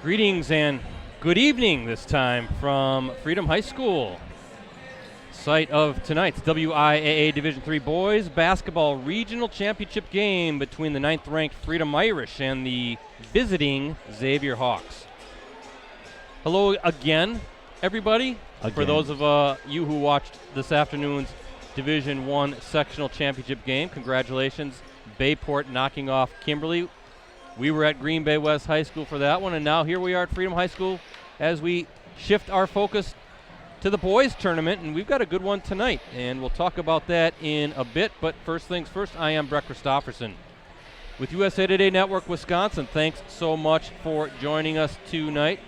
Greetings and good evening this time from Freedom High School, site of tonight's WIAA Division 3 Boys Basketball Regional Championship game between the 9th-ranked Freedom Irish and the visiting Xavier Hawks. Hello again, everybody. For those of you who watched this afternoon's Division 1 Sectional Championship game, congratulations. Bayport knocking off Kimberly. We were at Green Bay West High School for that one, and now here we are at Freedom High School as we shift our focus to the boys tournament, and we've got a good one tonight, and we'll talk about that in a bit. But first things first, I am Brett Christofferson with USA Today Network Wisconsin. Thanks so much for joining us tonight.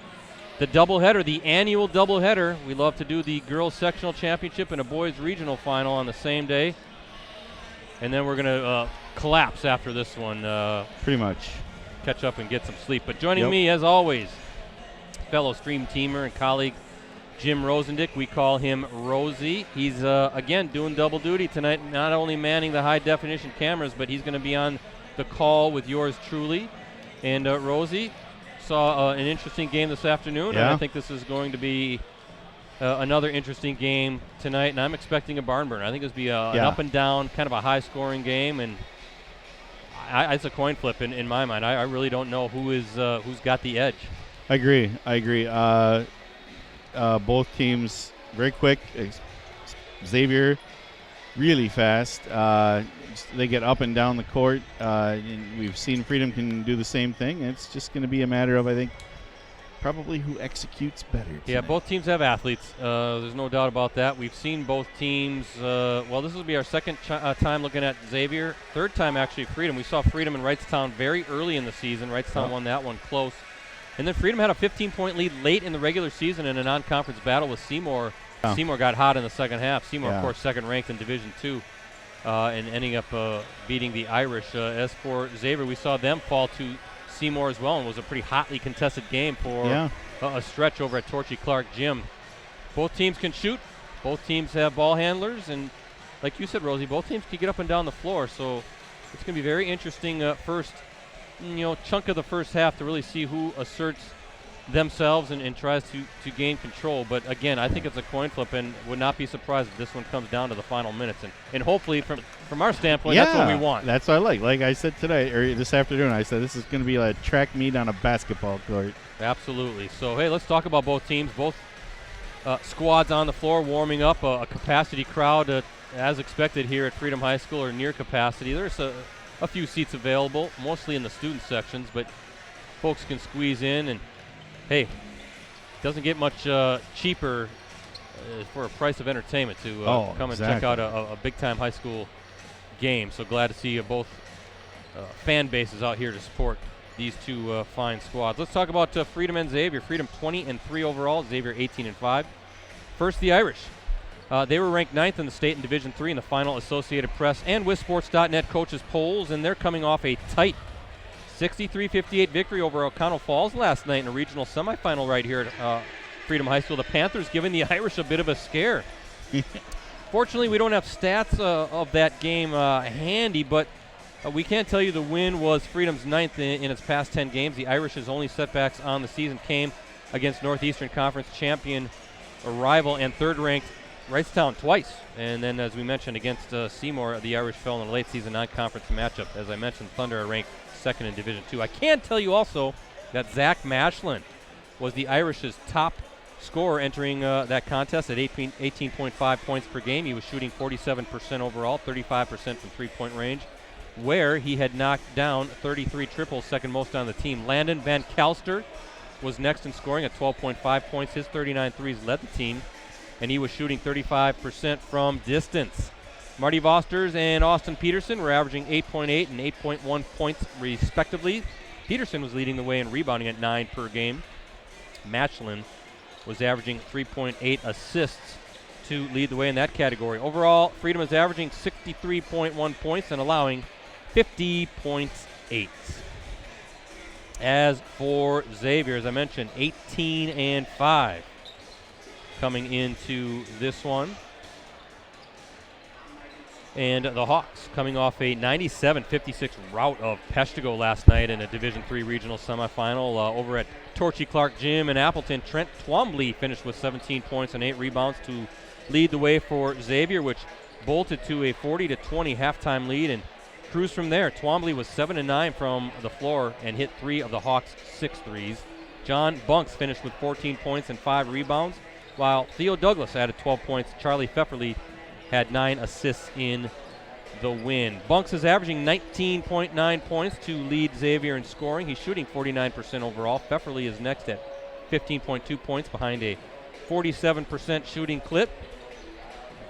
The doubleheader, the annual doubleheader. We love to do the girls sectional championship and a boys regional final on the same day, and then we're going to collapse after this one. Pretty much. Catch up and get some sleep. But joining me, as always, fellow stream teamer and colleague Jim Rosendick. We call him Rosie. He's, again, doing double duty tonight, not only manning the high-definition cameras, but he's going to be on the call with yours truly. And Rosie saw an interesting game this afternoon, and I think this is going to be another interesting game tonight, and I'm expecting a barn burner. I think this will be an up-and-down, kind of a high-scoring game, and it's a coin flip in my mind. I really don't know who's got the edge. I agree. Both teams very quick. Xavier really fast. They get up and down the court. And we've seen Freedom can do the same thing. It's just going to be a matter of, I think, probably who executes better tonight. Yeah, both teams have athletes. There's no doubt about that. We've seen both teams. Well, this will be our second time looking at Xavier. Third time, actually, Freedom. We saw Freedom and Wrightstown very early in the season. Wrightstown won that one close. And then Freedom had a 15-point lead late in the regular season in a non-conference battle with Seymour. Seymour got hot in the second half. Seymour, of course, second-ranked in Division 2 and ending up beating the Irish. As for Xavier, we saw them fall to Seymour as well, and was a pretty hotly contested game for a stretch over at Torchy Clark Gym. Both teams can shoot. Both teams have ball handlers, and like you said, Rosie, both teams can get up and down the floor. So it's going to be very interesting first, chunk of the first half to really see who asserts themselves and tries to gain control. But again, I think it's a coin flip, and would not be surprised if this one comes down to the final minutes. And hopefully, from our standpoint, that's what we want. That's what I like. Like I said today, or this afternoon, I said this is going to be like a track meet on a basketball court. Absolutely. So, hey, let's talk about both teams. Both squads on the floor warming up. A capacity crowd, as expected here at Freedom High School, or near capacity. There's a few seats available, mostly in the student sections, but folks can squeeze in. And hey, doesn't get much cheaper for a price of entertainment to come and check out a big-time high school game. So glad to see both fan bases out here to support these two fine squads. Let's talk about Freedom and Xavier. Freedom 20-3 overall, Xavier 18-5. First, the Irish. They were ranked 9th in the state in Division 3 in the final Associated Press and WisSports.net coaches polls, and they're coming off a tight 63-58 victory over O'Connell Falls last night in a regional semifinal right here at Freedom High School. The Panthers giving the Irish a bit of a scare. Fortunately, we don't have stats of that game handy, but we can tell you the win was Freedom's 9th in its past 10 games. The Irish's only setbacks on the season came against Northeastern Conference champion, a rival, and third-ranked Wrightstown twice. And then, as we mentioned, against Seymour, the Irish fell in a late-season non-conference matchup. As I mentioned, Thunder are ranked second in Division 2. I can tell you also that Zach Mashlin was the Irish's top scorer entering that contest at 18.5 points per game. He was shooting 47% overall, 35% from three-point range, where he had knocked down 33 triples, second most on the team. Landon Van Kalster was next in scoring at 12.5 points. His 39 threes led the team, and he was shooting 35% from distance. Marty Vosters and Austin Peterson were averaging 8.8 and 8.1 points respectively. Peterson was leading the way in rebounding at 9 per game. Matchlin was averaging 3.8 assists to lead the way in that category. Overall, Freedom is averaging 63.1 points and allowing 50.8. As for Xavier, as I mentioned, 18-5 coming into this one. And the Hawks coming off a 97-56 rout of Peshtigo last night in a Division III regional semifinal over at Torchy Clark Gym in Appleton. Trent Twombly finished with 17 points and 8 rebounds to lead the way for Xavier, which bolted to a 40-20 halftime lead and cruised from there. Twombly was 7-9 from the floor and hit 3 of the Hawks' 6 threes. John Bunks finished with 14 points and 5 rebounds, while Theo Douglas added 12 points. Charlie Pfefferly had 9 assists in the win. Bunks is averaging 19.9 points to lead Xavier in scoring. He's shooting 49% overall. Pfefferly is next at 15.2 points behind a 47% shooting clip.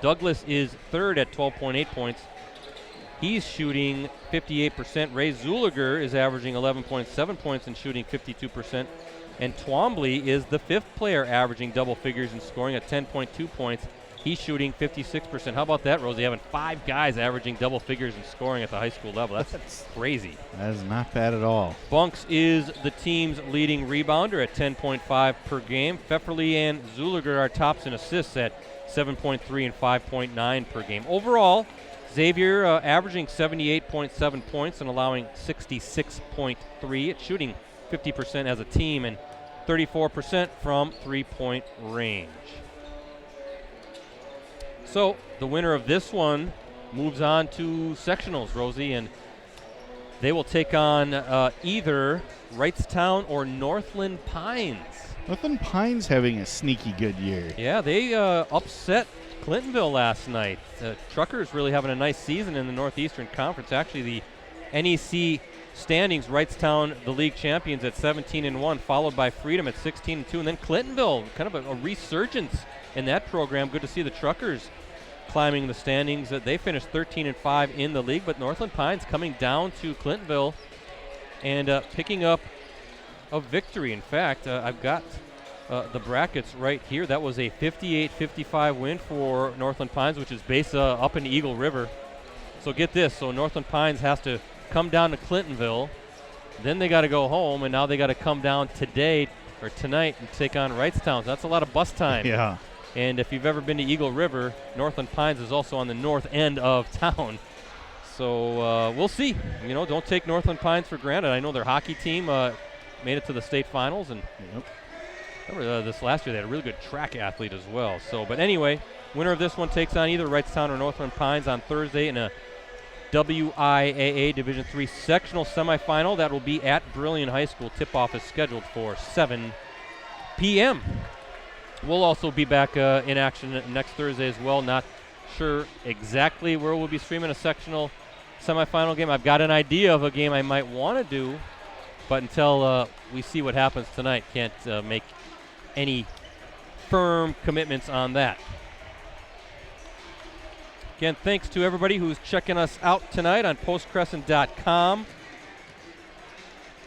Douglas is third at 12.8 points. He's shooting 58%. Ray Zuliger is averaging 11.7 points and shooting 52%. And Twombly is the fifth player averaging double figures and scoring at 10.2 points. He's shooting 56%. How about that, Rosie? Having 5 guys averaging double figures and scoring at the high school level. That's crazy. That is not bad at all. Bunks is the team's leading rebounder at 10.5 per game. Pfefferly and Zuliger are tops in assists at 7.3 and 5.9 per game. Overall, Xavier averaging 78.7 points and allowing 66.3. It's shooting 50% as a team and 34% from three-point range. So the winner of this one moves on to sectionals, Rosie, and they will take on either Wrightstown or Northland Pines. Northland Pines having a sneaky good year. Yeah, they upset Clintonville last night. Truckers really having a nice season in the Northeastern Conference. Actually, the NEC standings, Wrightstown, the league champions at 17-1, followed by Freedom at 16-2, and then Clintonville, kind of a resurgence in that program. Good to see the Truckers climbing the standings. They finished 13-5 in the league, but Northland Pines coming down to Clintonville and picking up a victory. In fact, I've got the brackets right here. That was a 58-55 win for Northland Pines, which is based up in Eagle River. So get this. So Northland Pines has to come down to Clintonville. Then they got to go home, and now they got to come down today or tonight and take on Wrightstown. So that's a lot of bus time. Yeah. And if you've ever been to Eagle River, Northland Pines is also on the north end of town. So we'll see. You know, don't take Northland Pines for granted. I know their hockey team made it to the state finals, and remember this last year they had a really good track athlete as well. So, but anyway, winner of this one takes on either Wrightstown or Northland Pines on Thursday in a WIAA Division III sectional semifinal. That will be at Brilliant High School. Tip-off is scheduled for 7 p.m. We'll also be back in action next Thursday as well. Not sure exactly where we'll be streaming a sectional semifinal game. I've got an idea of a game I might want to do, but until we see what happens tonight, can't make any firm commitments on that. Again, thanks to everybody who's checking us out tonight on postcrescent.com.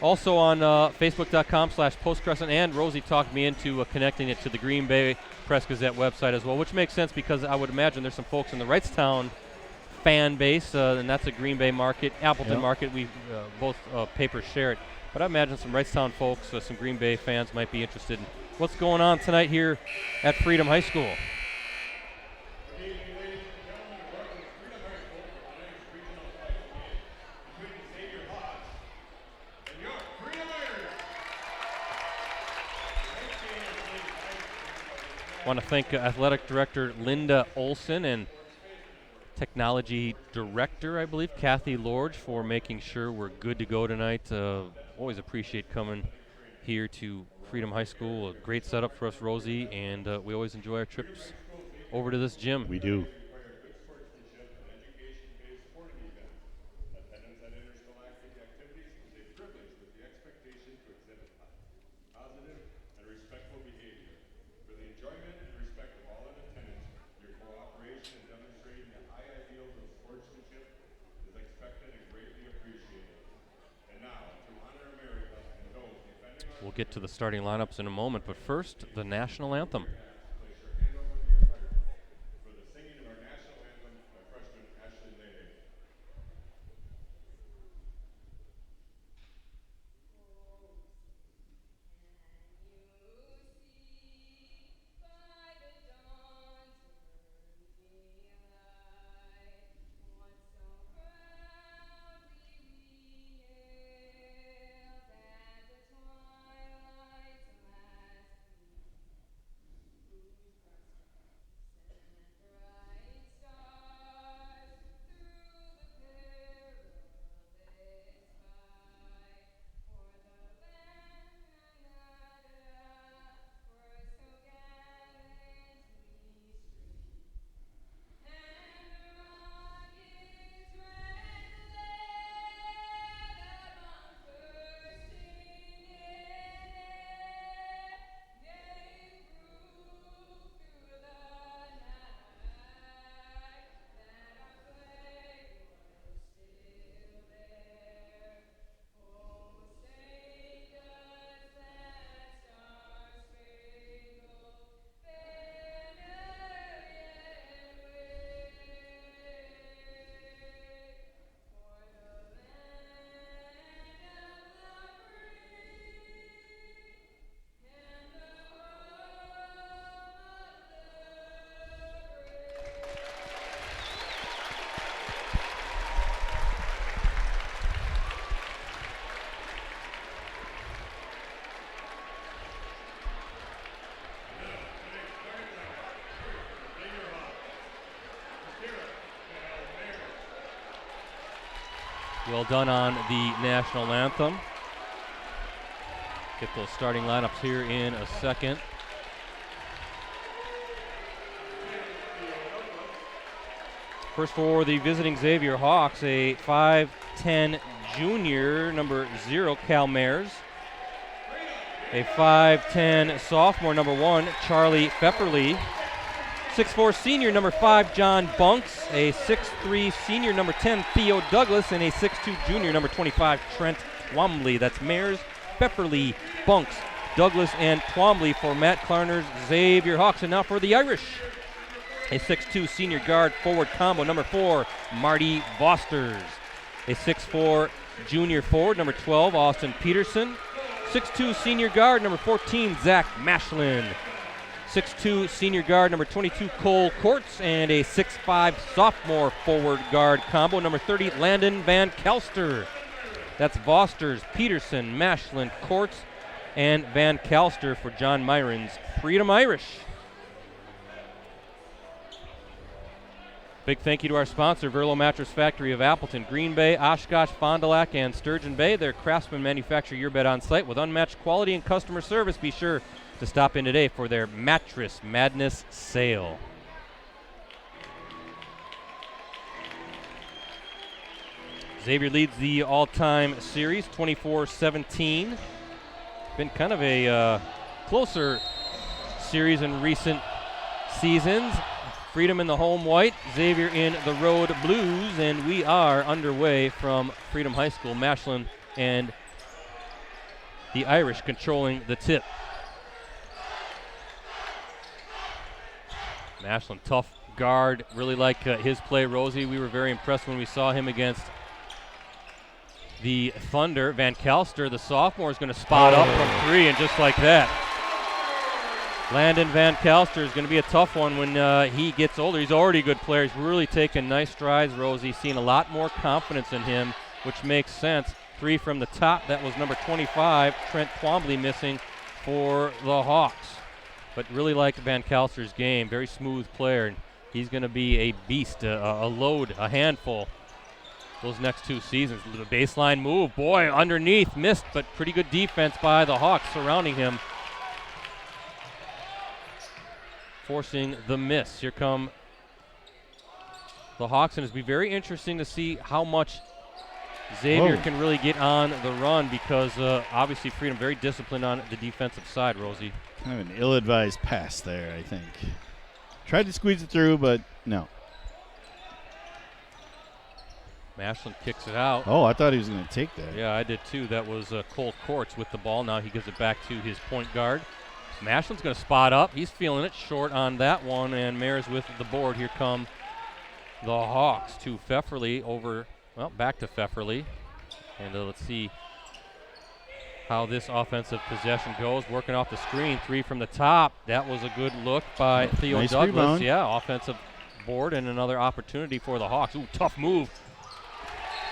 Also on facebook.com/postcrescent, and Rosie talked me into connecting it to the Green Bay Press-Gazette website as well, which makes sense because I would imagine there's some folks in the Wrightstown fan base, and that's a Green Bay market, Appleton market. We both papers share it. But I imagine some Wrightstown folks, some Green Bay fans might be interested in what's going on tonight here at Freedom High School. I want to thank Athletic Director Linda Olson and Technology Director, I believe, Kathy Lorge, for making sure we're good to go tonight. Always appreciate coming here to Freedom High School. A great setup for us, Rosie, and we always enjoy our trips over to this gym. We do. We'll get to the starting lineups in a moment, but first, the national anthem. Well done on the national anthem. Get those starting lineups here in a second. First for the visiting Xavier Hawks, a 5'10 junior, number 0, Cal Mayers. A 5'10 sophomore, number 1, Charlie Pepperly. 6'4 senior, number 5, John Bunks. A 6'3 senior, number 10, Theo Douglas. And a 6'2 junior, number 25, Trent Twombly. That's Mayers, Pepperly, Bunks, Douglas, and Twombly for Matt Klarner's Xavier Hawks. And now for the Irish, a 6'2 senior guard forward combo, number 4, Marty Vosters. A 6'4 junior forward, number 12, Austin Peterson. 6'2 senior guard, number 14, Zach Mashlin. 6'2 senior guard, number 22, Cole Kortz. And a 6'5 sophomore forward guard combo, number 30, Landon Van Kelster. That's Vosters, Peterson, Mashlin, Kortz, and Van Kelster for John Myron's Freedom Irish. Big thank you to our sponsor, Verlo Mattress Factory of Appleton, Green Bay, Oshkosh, Fond du Lac, and Sturgeon Bay. Their craftsmen manufacture your bed on site with unmatched quality and customer service. Be sure to stop in today for their Mattress Madness sale. Xavier leads the all-time series, 24-17. Been kind of a closer series in recent seasons. Freedom in the home white, Xavier in the road blues, and we are underway from Freedom High School. Mashlin and the Irish controlling the tip. Mashlin, tough guard, really like his play, Rosie. We were very impressed when we saw him against the Thunder. Van Kelster, the sophomore, is going to spot up from 3, and just like that, Landon Van Kelster is going to be a tough one when he gets older. He's already a good player. He's really taken nice strides, Rosie. Seen a lot more confidence in him, which makes sense. 3 from the top. That was number 25, Trent Twombly, missing for the Hawks. But really like Van Kelster's game. Very smooth player. And he's going to be a beast, a load, a handful those next 2 seasons. A little baseline move. Boy, underneath. Missed, but pretty good defense by the Hawks surrounding him, forcing the miss. Here come the Hawks, and it'll be very interesting to see how much Xavier can really get on the run, because obviously Freedom very disciplined on the defensive side, Rosie. Kind of an ill-advised pass there, I think. Tried to squeeze it through, but no. Mashlin kicks it out. Oh, I thought he was going to take that. Yeah, I did too. That was Cole Kortz with the ball. Now he gives it back to his point guard. Mashlin's going to spot up. He's feeling it, short on that one, and Mayers with the board. Here come the Hawks to Pfefferly over, well, back to Pfefferly. And let's see how this offensive possession goes. Working off the screen, 3 from the top. That was a good look by Theo nice Douglas. Rebound. Yeah, offensive board and another opportunity for the Hawks. Ooh, tough move.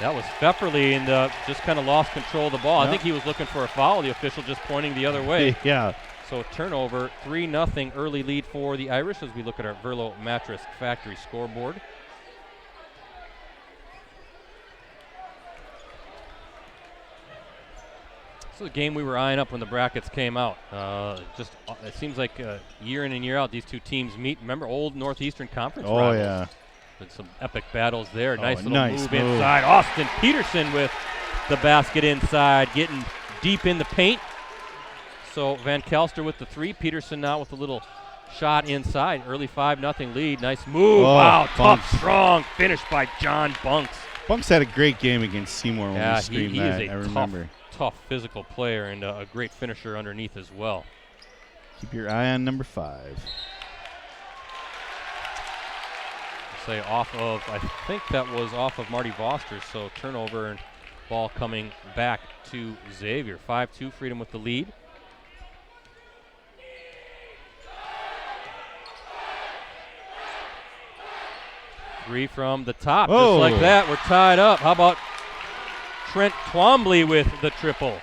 That was Pfefferly, and just kind of lost control of the ball. Yep. I think he was looking for a foul. The official just pointing the other way. Yeah. So turnover, 3-0 early lead for the Irish as we look at our Verlo Mattress Factory scoreboard. This is a game we were eyeing up when the brackets came out. It seems like year in and year out these two teams meet. Remember old Northeastern Conference rivals? Yeah. Been some epic battles there. Nice little nice move inside. Austin Peterson with the basket inside, getting deep in the paint. So Van Kelster with the 3. Peterson now with a little shot inside. Early 5-0 lead. Nice move. Wow, Bunks. Tough, strong finish by John Bunks. Bunks had a great game against Seymour when we streamed he that. is I a remember. tough physical player and a great finisher underneath as well. Keep your eye on number 5. Say off of, I think that was off of Marty Vosters, so turnover and ball coming back to Xavier. 5-2, Freedom with the lead. Three from the top, just like that. We're tied up. How about Trent Twombly with the triple?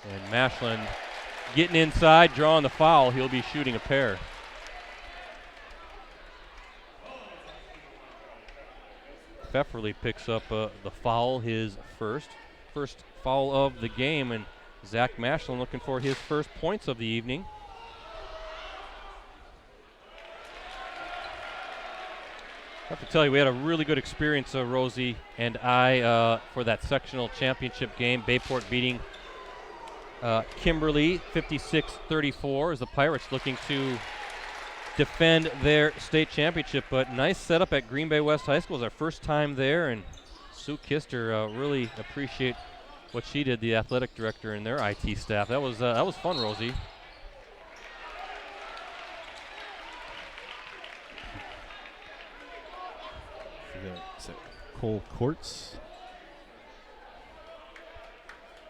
And Mashlin getting inside, drawing the foul. He'll be shooting a pair. Pfefferly picks up the foul, his first foul of the game, and Zach Mashlin looking for his first points of the evening. I have to tell you, we had a really good experience, Rosie and I, for that sectional championship game. Bayport beating Kimberly 56-34 as the Pirates looking to defend their state championship. But nice setup at Green Bay West High School. It was our first time there, and Sue Kister really appreciate what she did, the athletic director and their IT staff. That was fun, Rosie. Cole Courts.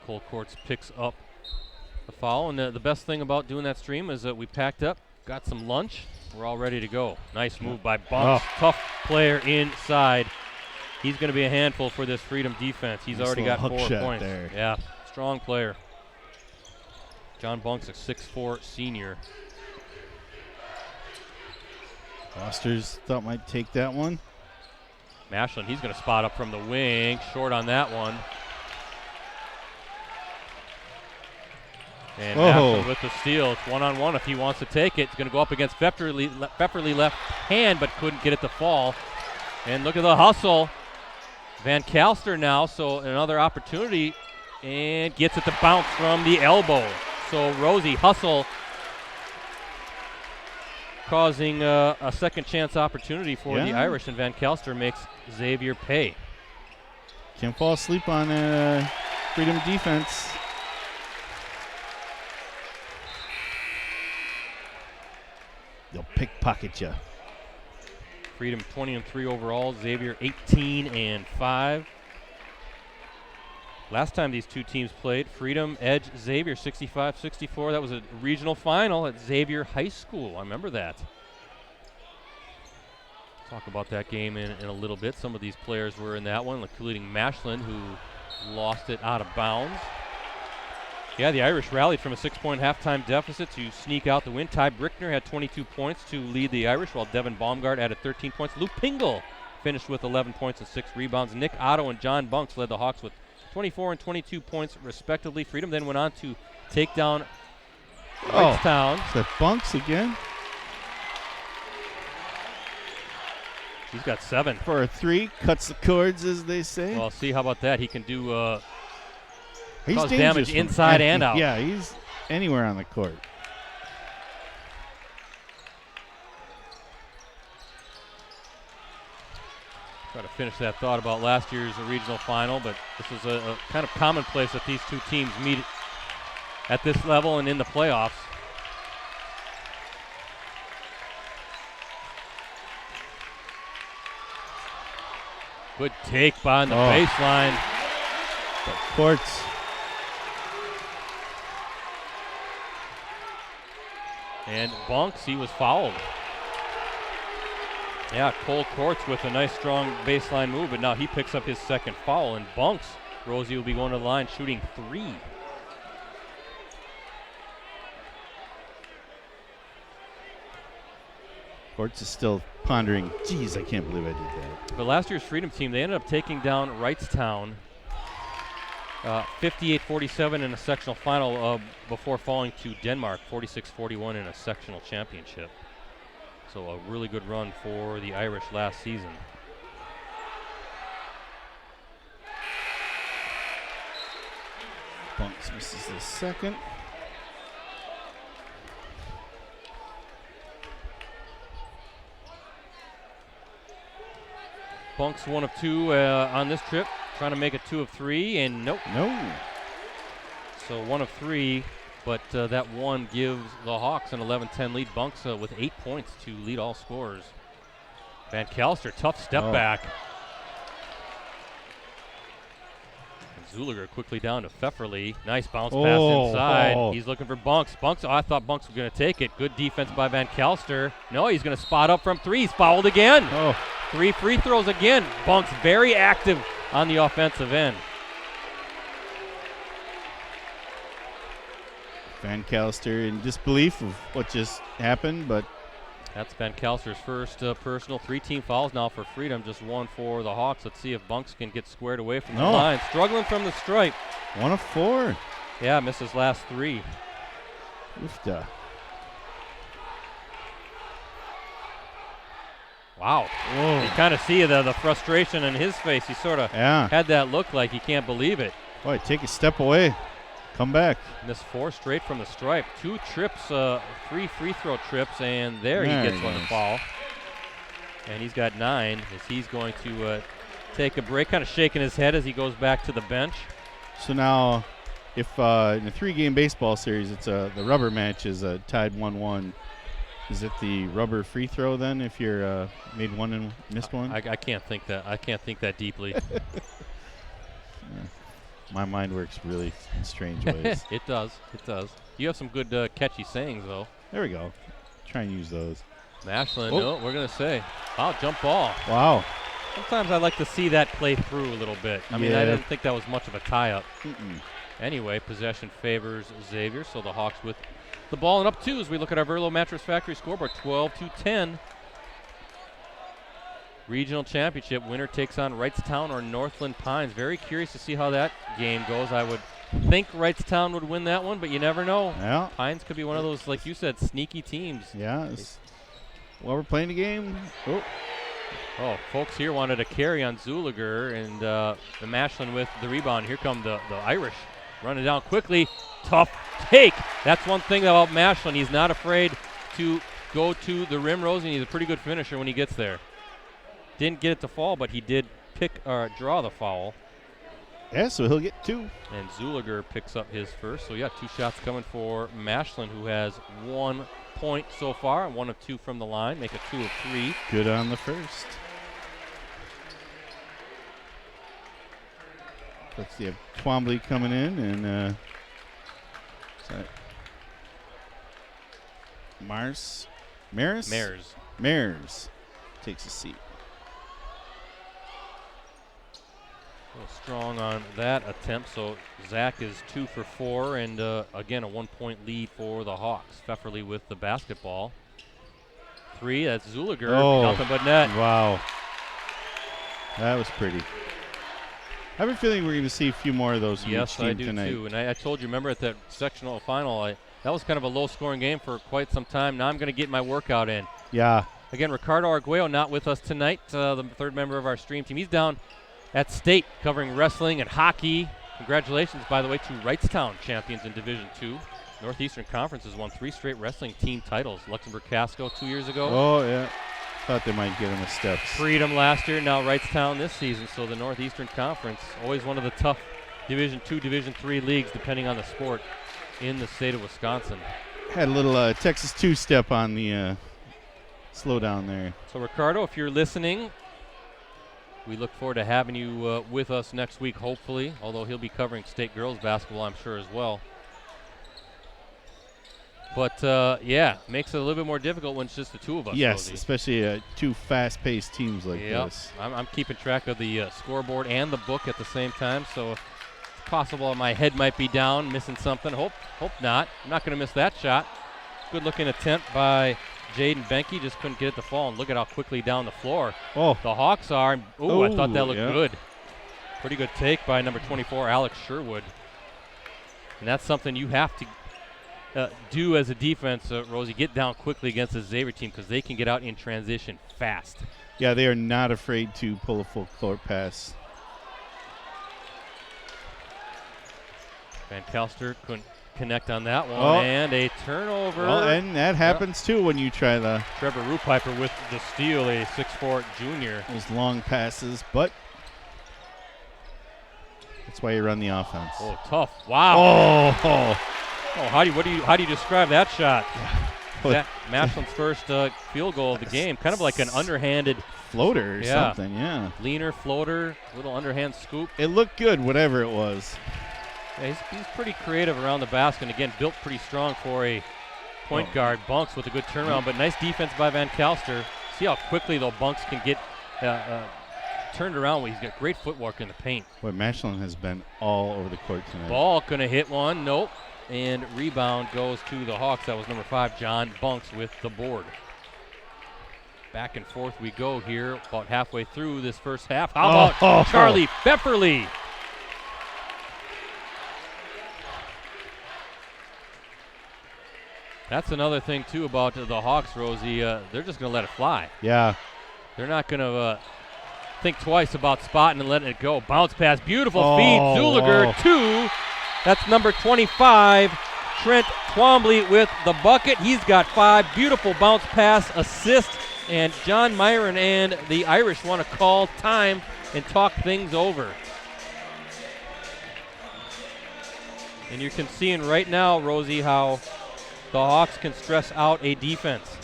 Cole Courts picks up the foul, and the best thing about doing that stream is that we packed up, got some lunch, we're all ready to go. Nice move by Bunks. Tough player inside. He's going to be a handful for this Freedom defense. He's already got 4 points. There. Yeah, strong player. John Bunks, a 6'4" senior. Fosters thought might take that one. Mashlin, he's going to spot up from the wing. Short on that one. And Mashlin with the steal. It's one-on-one if he wants to take it. He's going to go up against Pfefferly left hand, but couldn't get it to fall. And look at the hustle. Van Calster now, so another opportunity, and gets it to bounce from the elbow. So Rosie, hustle, causing a second chance opportunity for the Irish, and Van Calster makes Xavier pay. Can't fall asleep on Freedom defense. They'll pickpocket you. Freedom 20-3 overall, Xavier 18-5. Last time these two teams played, Freedom edged Xavier 65-64. That was a regional final at Xavier High School. I remember that. Talk about that game in a little bit. Some of these players were in that one, including Mashlin, who lost it out of bounds. Yeah, the Irish rallied from a 6-point halftime deficit to sneak out the win. Ty Brickner had 22 points to lead the Irish, while Devin Baumgart added 13 points. Lou Pingle finished with 11 points and 6 rebounds. Nick Otto and John Bunks led the Hawks with 24 and 22 points, respectively. Freedom then went on to take down Wrightstown. Is that Bunks again? He's got 7. For a 3, cuts the cords, as they say. Well, see, how about that? He can do he's cause damage inside and out. Yeah, he's anywhere on the court. Try to finish that thought about last year's regional final, but this is a kind of commonplace that these two teams meet at this level and in the playoffs. Good take by the baseline. The courts. And Bunks, he was fouled. Yeah, Cole Courts with a nice strong baseline move, but now he picks up his second foul, and Bunks, Rosie, will be going to the line shooting 3. Courts is still pondering, geez, I can't believe I did that. But last year's Freedom team, they ended up taking down Wrightstown 58-47 in a sectional final before falling to Denmark 46-41 in a sectional championship. So a really good run for the Irish last season. Bunks misses the second. Bunks 1 of 2 on this trip, trying to make it 2 of 3, and nope. No. So 1 of 3, but that one gives the Hawks an 11-10 lead. Bunks with 8 points to lead all scorers. Van Calster, tough step back. And Zuliger quickly down to Pfefferly. Nice bounce pass inside. He's looking for Bunks. I thought Bunks was going to take it. Good defense by Van Calster. No, he's going to spot up from 3. He's fouled again. 3 free throws again. Bunks very active on the offensive end. Van Calster in disbelief of what just happened, but That's Van Kalster's first personal. 3 team fouls now for Freedom, just 1 for the Hawks. Let's see if Bunks can get squared away from the line. Struggling from the stripe. 1 of 4. Yeah, misses last 3. Oofda. Wow. Whoa. You kind of see the frustration in his face. He sort of had that look like he can't believe it. Boy, take a step away. Come back. Missed 4 straight from the stripe. 2 trips, 3 free throw trips, and there he gets one to foul. And he's got 9 as he's going to take a break, kind of shaking his head as he goes back to the bench. So now, if in a 3-game baseball series, it's the rubber match is tied 1-1. Is it the rubber free throw then? If you're made one and missed one, I can't think that. I can't think that deeply. My mind works really in strange ways. It does. It does. You have some good catchy sayings, though. There we go. Try and use those. Mashland, no, we're going to say. Wow, jump ball. Wow. Sometimes I like to see that play through a little bit. I mean, I didn't think that was much of a tie-up. Anyway, possession favors Xavier, so the Hawks with the ball and up 2 as we look at our Verlo Mattress Factory scoreboard, 12-10. Regional championship winner takes on Wrightstown or Northland Pines. Very curious to see how that game goes. I would think Wrightstown would win that one, but you never know. Yeah. Pines could be one of those, like you said, sneaky teams. Yeah. While we're playing the game. Oh, folks here wanted a carry on Zuliger, and the Mashland with the rebound. Here come the Irish. Running down quickly. Tough take. That's one thing about Mashland. He's not afraid to go to the rim, Rosie, and he's a pretty good finisher when he gets there. Didn't get it to fall, but he did draw the foul. Yeah, so he'll get 2. And Zuliger picks up his first. So, 2 shots coming for Mashland, who has 1 point so far, and 1 of 2 from the line. Make it 2 of 3. Good on the first. Let's see, Twombly coming in, and Mares takes a seat. A little strong on that attempt, so Zach is 2 for 4, and again a 1-point lead for the Hawks. Pfefferly with the basketball. 3, that's Zuliger, nothing but net. Wow. That was pretty. I have a feeling we're going to see a few more of those from each team tonight. Yes, I do too. And I told you, remember at that sectional final, that was kind of a low-scoring game for quite some time. Now I'm going to get my workout in. Yeah. Again, Ricardo Arguello not with us tonight, the 3rd member of our stream team. He's down at State covering wrestling and hockey. Congratulations, by the way, to Wrightstown champions in Division II. Northeastern Conference has won 3 straight wrestling team titles. Luxembourg Casco 2 years ago. Oh, yeah. Thought they might get him a step. Freedom last year, now Wrightstown this season. So the Northeastern Conference, always one of the tough Division II, Division III leagues, depending on the sport, in the state of Wisconsin. Had a little Texas 2 step on the slow down there. So Ricardo, if you're listening, we look forward to having you with us next week, hopefully, although he'll be covering state girls basketball, I'm sure, as well. But, makes it a little bit more difficult when it's just the 2 of us. Yes, Rosie. Especially 2 fast-paced teams like this. I'm keeping track of the scoreboard and the book at the same time, so it's possible my head might be down, missing something. Hope not. I'm not going to miss that shot. Good-looking attempt by Jaden Benke. Just couldn't get it to fall, and look at how quickly down the floor the Hawks are. Ooh, I thought that looked good. Pretty good take by number 24, Alex Sherwood. And that's something you have to do as a defense, Rosie, get down quickly against the Xavier team because they can get out in transition fast. Yeah, they are not afraid to pull a full court pass. Van Kalster couldn't connect on that one, and a turnover. Well, and that happens too when you try the Trevor Rupiper with the steal, a 6'4" junior. Those long passes, but that's why you run the offense. Oh, tough! Wow. Oh, how do you describe that shot? That Mashland's first field goal of the game, kind of like an underhanded floater or something. Yeah, leaner floater, little underhand scoop. It looked good, whatever it was. Yeah, he's pretty creative around the basket, and again, built pretty strong for a point guard. Bunks with a good turnaround, but nice defense by Van Kalster. See how quickly, though, Bunks can get turned around when he's got great footwork in the paint. Boy, Mashland has been all over the court tonight. Ball going to hit one. Nope. And rebound goes to the Hawks. That was number 5, John Bunks, with the board. Back and forth we go here, about halfway through this first half. How about Charlie Pepperly? That's another thing, too, about the Hawks, Rosie. They're just going to let it fly. Yeah. They're not going to think twice about spotting and letting it go. Bounce pass, beautiful feed. Zuliger, 2. That's number 25. Trent Twombly with the bucket. He's got 5. Beautiful bounce pass, assist. And John Myron and the Irish want to call time and talk things over. And you can see right now, Rosie, how the Hawks can stress out a defense.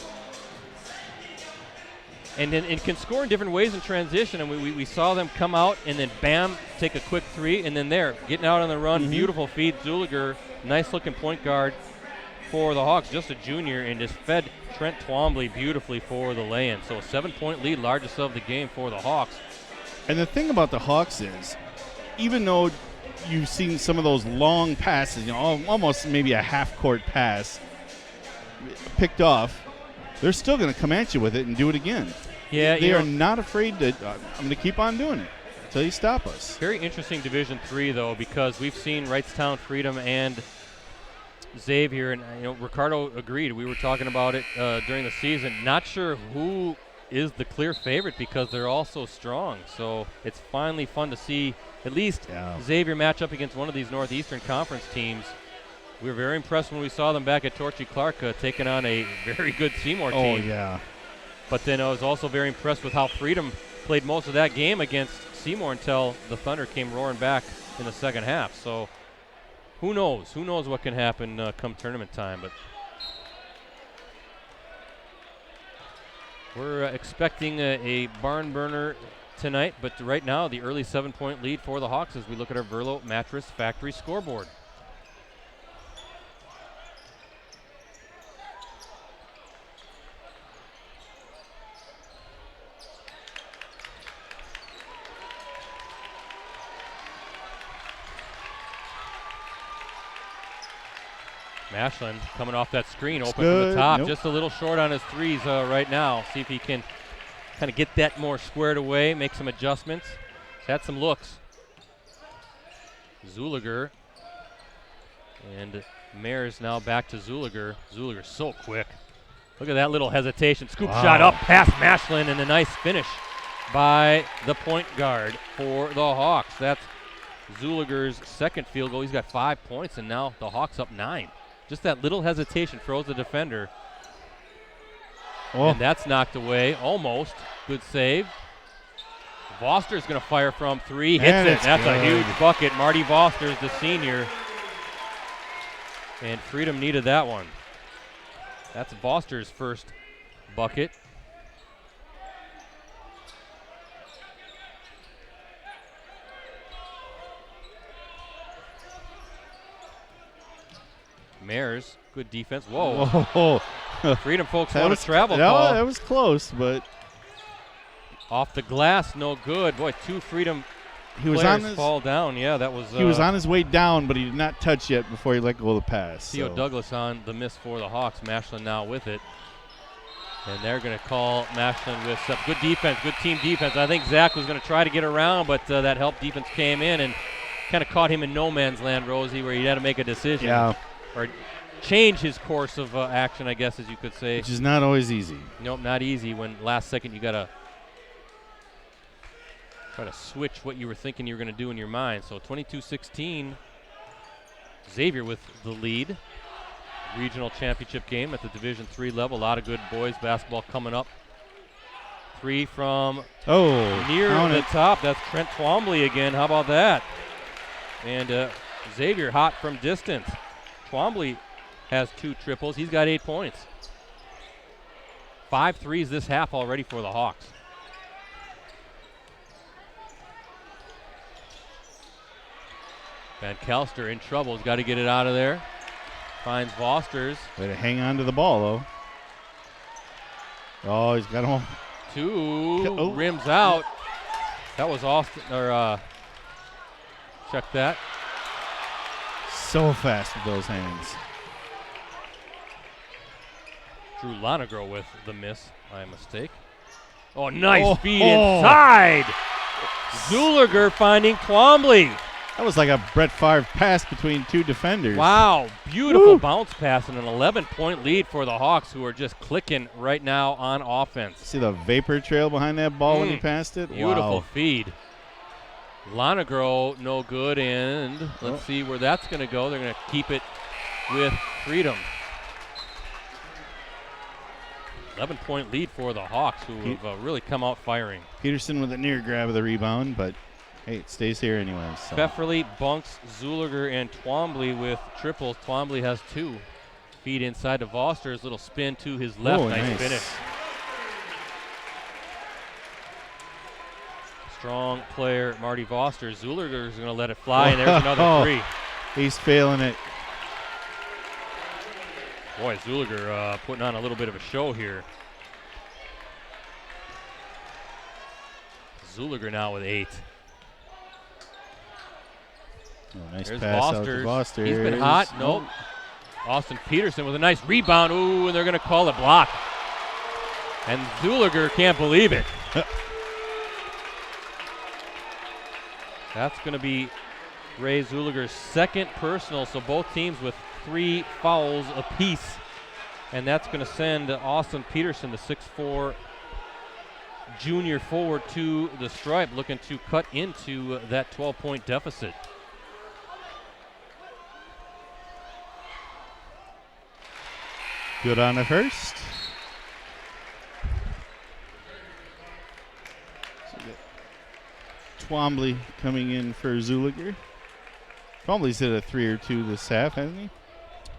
And then it can score in different ways in transition. And we saw them come out and then bam, take a quick 3. And then there, getting out on the run, beautiful feed. Zuliger, nice looking point guard for the Hawks, just a junior, and just fed Trent Twombly beautifully for the lay-in. So a 7-point lead, largest of the game for the Hawks. And the thing about the Hawks is, even though you've seen some of those long passes, almost maybe a half-court pass picked off, they're still going to come at you with it and do it again. Yeah, they are not afraid to. I'm going to keep on doing it until you stop us. Very interesting Division III, though, because we've seen Wrightstown, Freedom, and Xavier, and Ricardo agreed. We were talking about it during the season. Not sure who is the clear favorite because they're all so strong. So it's finally fun to see at least Xavier match up against one of these Northeastern Conference teams. We were very impressed when we saw them back at Torchy Clark taking on a very good Seymour team. Oh, yeah. But then I was also very impressed with how Freedom played most of that game against Seymour until the Thunder came roaring back in the second half. So who knows? Who knows what can happen come tournament time? But we're expecting a barn burner tonight. But right now, the early 7-point lead for the Hawks as we look at our Verlo Mattress Factory scoreboard. Mashlin coming off that screen, open from the top. Just a little short on his threes right now. See if he can kind of get that more squared away, make some adjustments. He's had some looks. Zuliger. And Mares now back to Zuliger. Zuliger so quick. Look at that little hesitation. Scoop shot up past Mashlin, and a nice finish by the point guard for the Hawks. That's Zuliger's second field goal. He's got 5 points, and now the Hawks up 9. Just that little hesitation froze the defender. And that's knocked away, almost. Good save. Voster's going to fire from 3. Hits it. That's a huge bucket. Marty Voster's the senior. And Freedom needed that one. That's Voster's first bucket. Mares, good defense. Whoa. Freedom folks want a travel call. That was close, but off the glass, no good. Boy, 2 Freedom players fall down. Yeah, that was. He was on his way down, but he did not touch yet before he let go of the pass. Theo Douglas on the miss for the Hawks. Mashlin now with it. And they're going to call Mashlin with some good defense, good team defense. I think Zach was going to try to get around, but that help defense came in and kind of caught him in no man's land, Rosie, where he had to make a decision. Yeah. Or change his course of action, I guess, as you could say. Which is not always easy. Nope, not easy when last second you got to try to switch what you were thinking you were going to do in your mind. So 22-16, Xavier with the lead. Regional championship game at the Division III level. A lot of good boys basketball coming up. 3 from near the top. That's Trent Twombly again. How about that? And Xavier hot from distance. Twombly has 2 triples. He's got 8 points. 5 threes this half already for the Hawks. Van Kelster in trouble. He's got to get it out of there. Finds Vosters. Way to hang on to the ball, though. Oh, he's got him. 2 rims out. That was Austin, check that. So fast with those hands. Drew Lonegro with the miss by mistake. Oh, nice feed inside. Zuliger finding Twombly. That was like a Brett Favre pass between two defenders. Wow, beautiful bounce pass and an 11-point lead for the Hawks, who are just clicking right now on offense. See the vapor trail behind that ball when he passed it? Beautiful Wow. feed. Lonegro, no good, and let's see where that's going to go. They're going to keep it with Freedom. 11-point lead for the Hawks, who have really come out firing. Peterson with a near grab of the rebound, but hey, it stays here anyway. So. Pfefferly, Bunks, Zuliger, and Twombly with triples. Twombly has 2. Feed inside to Voster's, little spin to his left. Nice finish. Strong player, Marty Voster. Zuliger is going to let it fly, and there's another 3. He's failing it. Boy, Zuliger putting on a little bit of a show here. Zuliger now with 8. Oh, nice There's pass out to Voster's. Voster. He's been hot. Nope. Austin Peterson with a nice rebound. Ooh, and they're going to call it block. And Zuliger can't believe it. That's going to be Ray Zuliger's 2nd personal, so both teams with 3 fouls apiece. And that's going to send Austin Peterson, the 6'4" junior forward, to the stripe, looking to cut into that 12-point deficit. Good on the first. So Twombly coming in for Zuliger. Twombly's hit a 3 or 2 this half, hasn't he?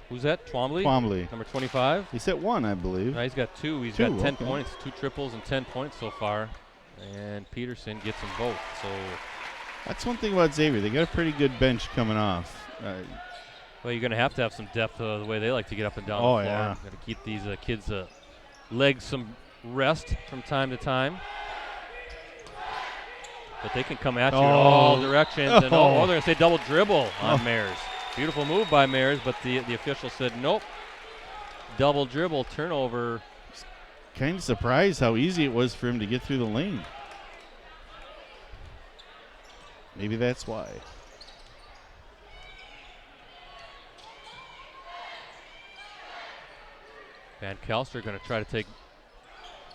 Who's that? Twombly? Twombly. Number 25? He's hit 1, I believe. No, he's got 2. He's got 10 points, 2 triples and 10 points so far. And Peterson gets them both. So that's one thing about Xavier. They got a pretty good bench coming off. Well, you're going to have some depth the way they like to get up and down the floor. Yeah. Got to keep these kids' legs some rest from time to time. But they can come at you in all directions. And they're going to say double dribble on Mayers. Beautiful move by Mayers, but the official said nope. Double dribble, turnover. Kind of surprised how easy it was for him to get through the lane. Maybe that's why. Van Kelster going to try to take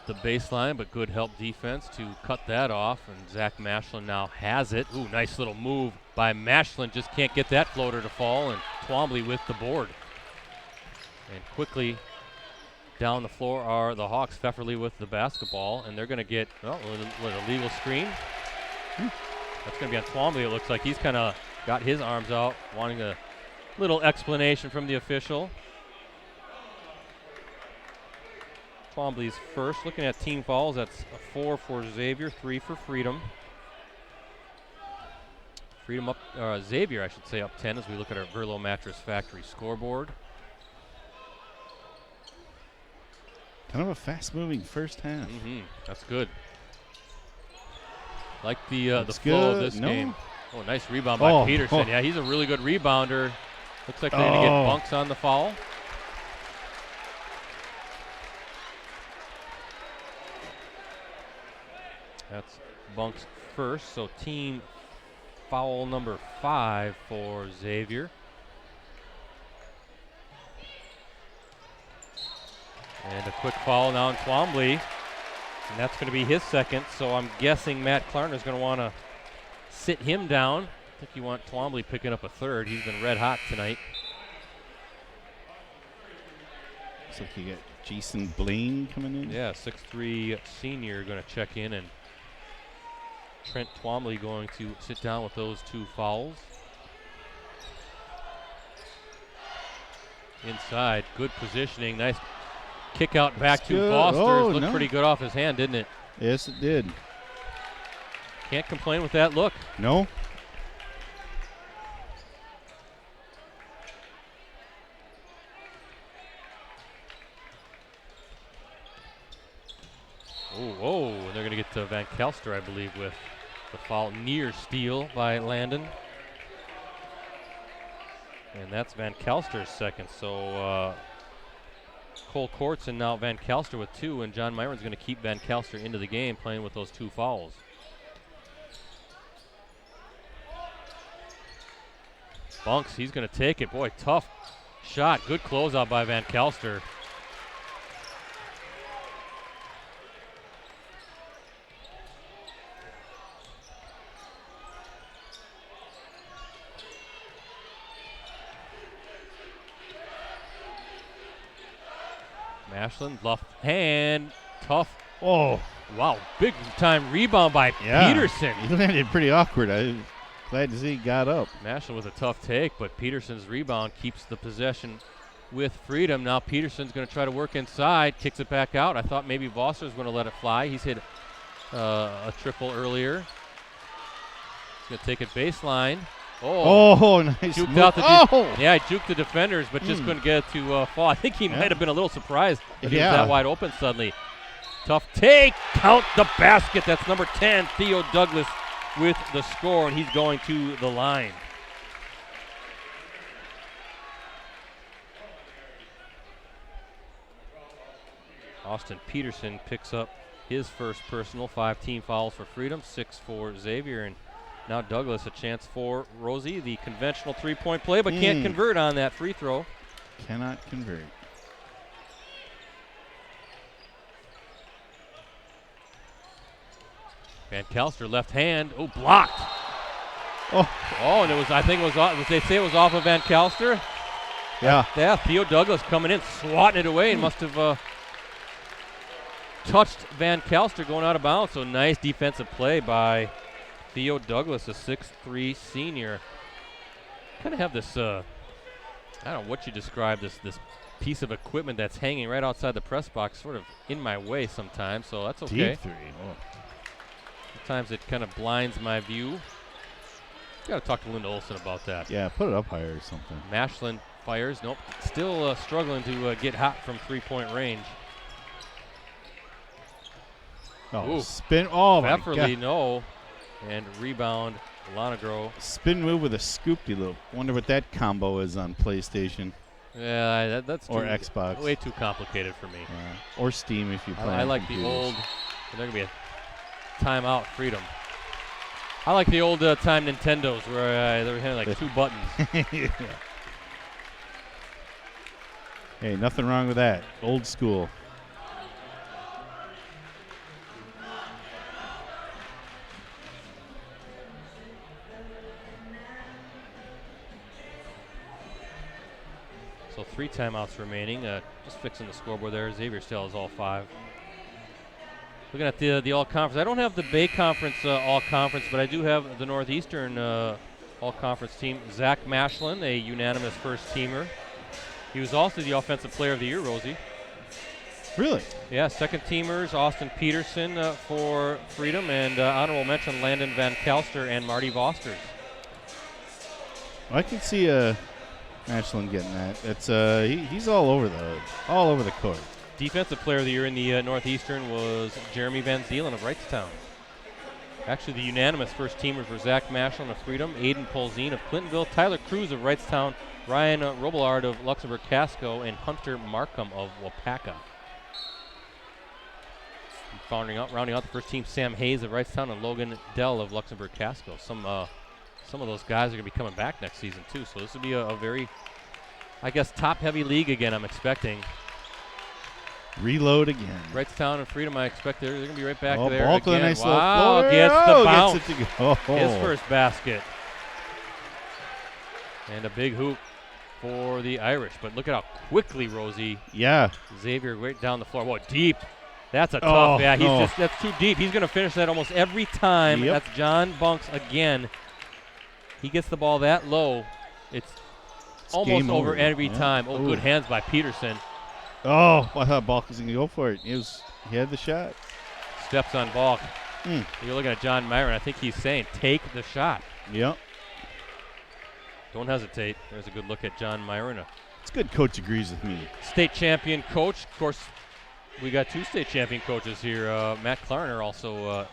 the baseline, but good help defense to cut that off. And Zach Mashlin now has it. Ooh, nice little move by Mashlin. Just can't get that floater to fall. And Twombly with the board. And quickly down the floor are the Hawks. Pfefferly with the basketball. And they're going to get a legal screen. That's going to be on Twombly. It looks like he's kind of got his arms out, wanting a little explanation from the official. Twombly's first. Looking at team fouls, that's a 4 for Xavier, 3 for Freedom. Freedom up, Xavier, I should say, up 10 as we look at our Verlo Mattress Factory scoreboard. Kind of a fast-moving first half. That's good. Like the flow of this No. game. Oh, nice rebound by Peterson. Yeah, he's a really good rebounder. Looks like they need to get Bunks on the foul. That's Bunks first, so team foul number 5 for Xavier. And a quick foul now on Twombly, and that's going to be his 2nd, so I'm guessing Matt Klarner is going to want to sit him down. I think you want Twombly picking up a 3rd. He's been red hot tonight. Looks like you got Jason Blaine coming in. Yeah, 6'3" senior going to check in, and Trent Twombly going to sit down with those 2 fouls. Inside, good positioning, nice kick out back to Foster's. Looked pretty good off his hand, didn't it? Yes, it did. Can't complain with that look. No. Oh, and they're going to get to Van Kelster, I believe, with the foul near steal by Landon. And that's Van Kelster's 2nd, so Cole Courts and now Van Kalster with 2, and John Myron's going to keep Van Kalster into the game playing with those 2 fouls. Bunks, he's going to take it. Boy, tough shot. Good closeout by Van Kalster. Mashland, left hand, tough. Oh, wow, big time rebound by Peterson. He landed pretty awkward. I'm glad to see he got up. Mashland with a tough take, but Peterson's rebound keeps the possession with Freedom. Now Peterson's going to try to work inside, kicks it back out. I thought maybe Voster's going to let it fly. He's hit a triple earlier. He's going to take it baseline. Oh, nice juked move. out the yeah, he juked the defenders, but just couldn't get it to fall. I think he might have been a little surprised that he was that wide open suddenly. Tough take, count the basket. That's number 10, Theo Douglas with the score, and he's going to the line. Austin Peterson picks up his first personal, 5 team fouls for Freedom, 6 for Xavier, and now Douglas a chance for Rosie, the conventional 3-point play, but can't convert on that free throw. Cannot convert. Van Kalster left hand, blocked. And it was, I think it was off, they say it was off of Van Kalster? Yeah. Yeah, Theo Douglas coming in, swatting it away, and must have touched Van Kalster going out of bounds. So nice defensive play by Theo Douglas, a 6'3" senior. Kind of have this, I don't know what you describe, this piece of equipment that's hanging right outside the press box, sort of in my way sometimes, so that's okay. D3. Sometimes it kind of blinds my view. Got to talk to Linda Olson about that. Yeah, put it up higher or something. Mashland fires. Nope. Still struggling to get hot from 3-point range. Spin. Oh, my Pfefferly, God. no. And rebound, Lonegro. Spin move with a scoop-de-loop. Wonder what that combo is on PlayStation. Yeah, that's or Xbox. Way too complicated for me. Or Steam if you play. I like the old. There gonna be a timeout Freedom. I like the old time Nintendos where they were having like 2 buttons. Yeah. Hey, nothing wrong with that. Old school. So 3 timeouts remaining. Just fixing the scoreboard there. Xavier still has all 5. Looking at the all-conference. I don't have the Bay Conference all-conference, but I do have the Northeastern all-conference team. Zach Mashland, a unanimous first-teamer. He was also the Offensive Player of the Year, Rosie. Really? Yeah, second-teamers, Austin Peterson for Freedom, and honorable mention Landon Van Kalster and Marty Vosters. I can see Mashland getting that. That's he's all over the court. Defensive Player of the Year in the Northeastern was Jeremy Van Zeelen of Wrightstown. Actually, the unanimous first-teamers were Zach Mashland of Freedom, Aiden Polzine of Clintonville, Tyler Cruz of Wrightstown, Ryan Robillard of Luxembourg Casco, and Hunter Markham of Wapaka. Rounding out the first team, Sam Hayes of Wrightstown and Logan Dell of Luxembourg Casco. Some of those guys are going to be coming back next season too, so this will be a very, I guess, top-heavy league again, I'm expecting. Reload again. Wrightstown and Freedom, I expect they're going to be right back there ball again. To a nice wow, little gets the bounce. Gets it to go. His first basket. And a big hoop for the Irish. But look at how quickly, Rosie. Yeah. Xavier right down the floor. Whoa, deep. That's a tough. Yeah, that's too deep. He's going to finish that almost every time. Yep. That's John Bunks again. He gets the ball that low. It's almost over every time. Oh, good hands by Peterson. Oh, I thought Balk was going to go for it. He had the shot. Steps on Balk. You're looking at John Myron. I think he's saying, take the shot. Yep. Don't hesitate. There's a good look at John Myron. It's good coach agrees with me. State champion coach. Of course, we got 2 state champion coaches here. Matt Klarner also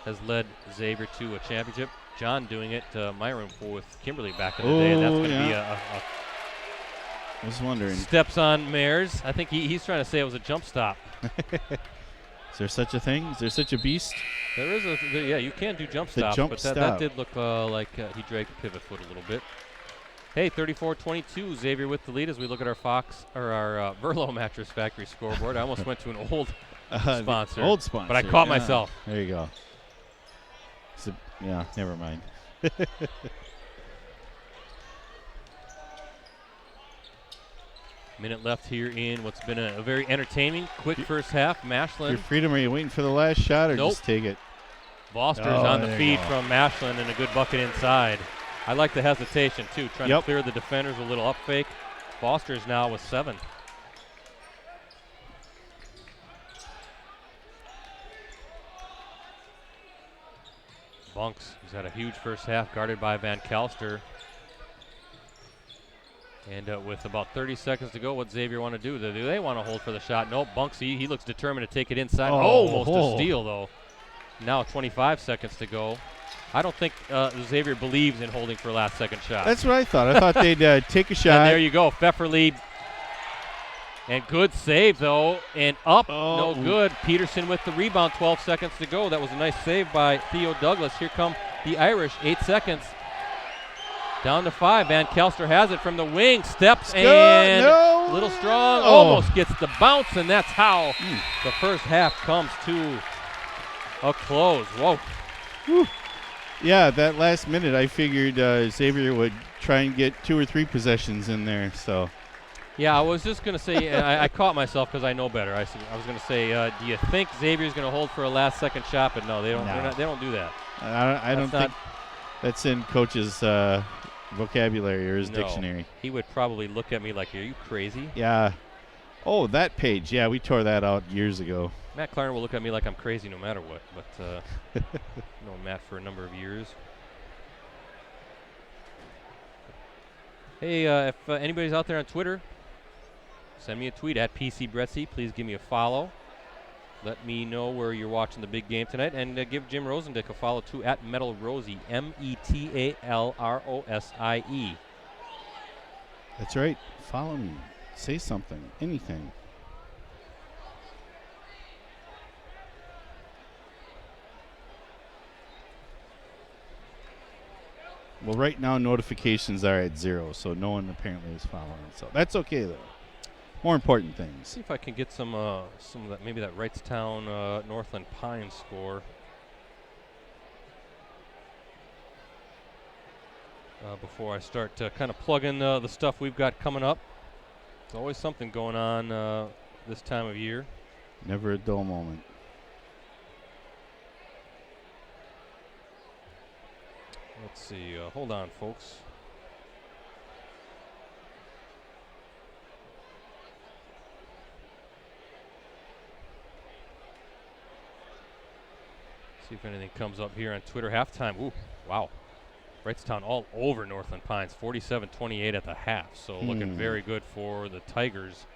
has led Xavier to a championship. John doing it, Myron with Kimberly back in the day. And that's going to be I was wondering. Steps on Mares. I think he's trying to say it was a jump stop. Is there such a thing? Is there such a beast? There is yeah, you can do jump stops, jump but stop. that did look like he dragged the pivot foot a little bit. Hey, 34-22, Xavier with the lead as we look at our our Verlo Mattress Factory scoreboard. I almost went to an old sponsor. Old sponsor. But I caught myself. There you go. Yeah, never mind. Minute left here in what's been a very entertaining, quick first half. Mashland. Your Freedom, are you waiting for the last shot or Nope. just take it? Foster's on the feed from Mashland and a good bucket inside. I like the hesitation, too, trying to clear the defenders, a little up fake. Foster's now with 7. Bunks, who's had a huge first half, guarded by Van Kalster. And with about 30 seconds to go, what Xavier want to do? Do they want to hold for the shot? Nope, Bunks, he looks determined to take it inside. Almost a steal, though. Now 25 seconds to go. I don't think Xavier believes in holding for a last-second shot. That's what I thought. I thought they'd take a shot. And there you go, Pfefferle. And good save, though, and up, no good. Peterson with the rebound, 12 seconds to go. That was a nice save by Theo Douglas. Here come the Irish, 8 seconds. Down to 5. Van Kelster has it from the wing, steps, and a little strong, almost gets the bounce, and that's how the first half comes to a close. Whoa. Whew. Yeah, that last minute, I figured Xavier would try and get 2 or 3 possessions in there, so. Yeah, I was just going to say, I caught myself because I know better. I was going to say, do you think Xavier's going to hold for a last-second shot? But no, they don't. No. They don't do that. I don't think that's in Coach's vocabulary or his dictionary. He would probably look at me like, "Are you crazy?" Yeah. Oh, that page. Yeah, we tore that out years ago. Matt Clarner will look at me like I'm crazy no matter what. But known Matt for a number of years. Hey, if anybody's out there on Twitter, send me a tweet at PCBretzi. Please give me a follow. Let me know where you're watching the big game tonight. And give Jim Rosendick a follow, too, at Metal Rosie, METALROSIE. That's right. Follow me. Say something. Anything. Well, right now, notifications are at 0, so no one apparently is following. So that's okay, though. More important things. See if I can get some of that, maybe that Wrightstown Northland Pines score. Before I start to kind of plug in the stuff we've got coming up. There's always something going on this time of year. Never a dull moment. Let's see. Hold on, folks. See if anything comes up here on Twitter. Halftime. Ooh, wow. Wrightstown all over Northland Pines. 47-28 at the half. So looking very good for the Tigers.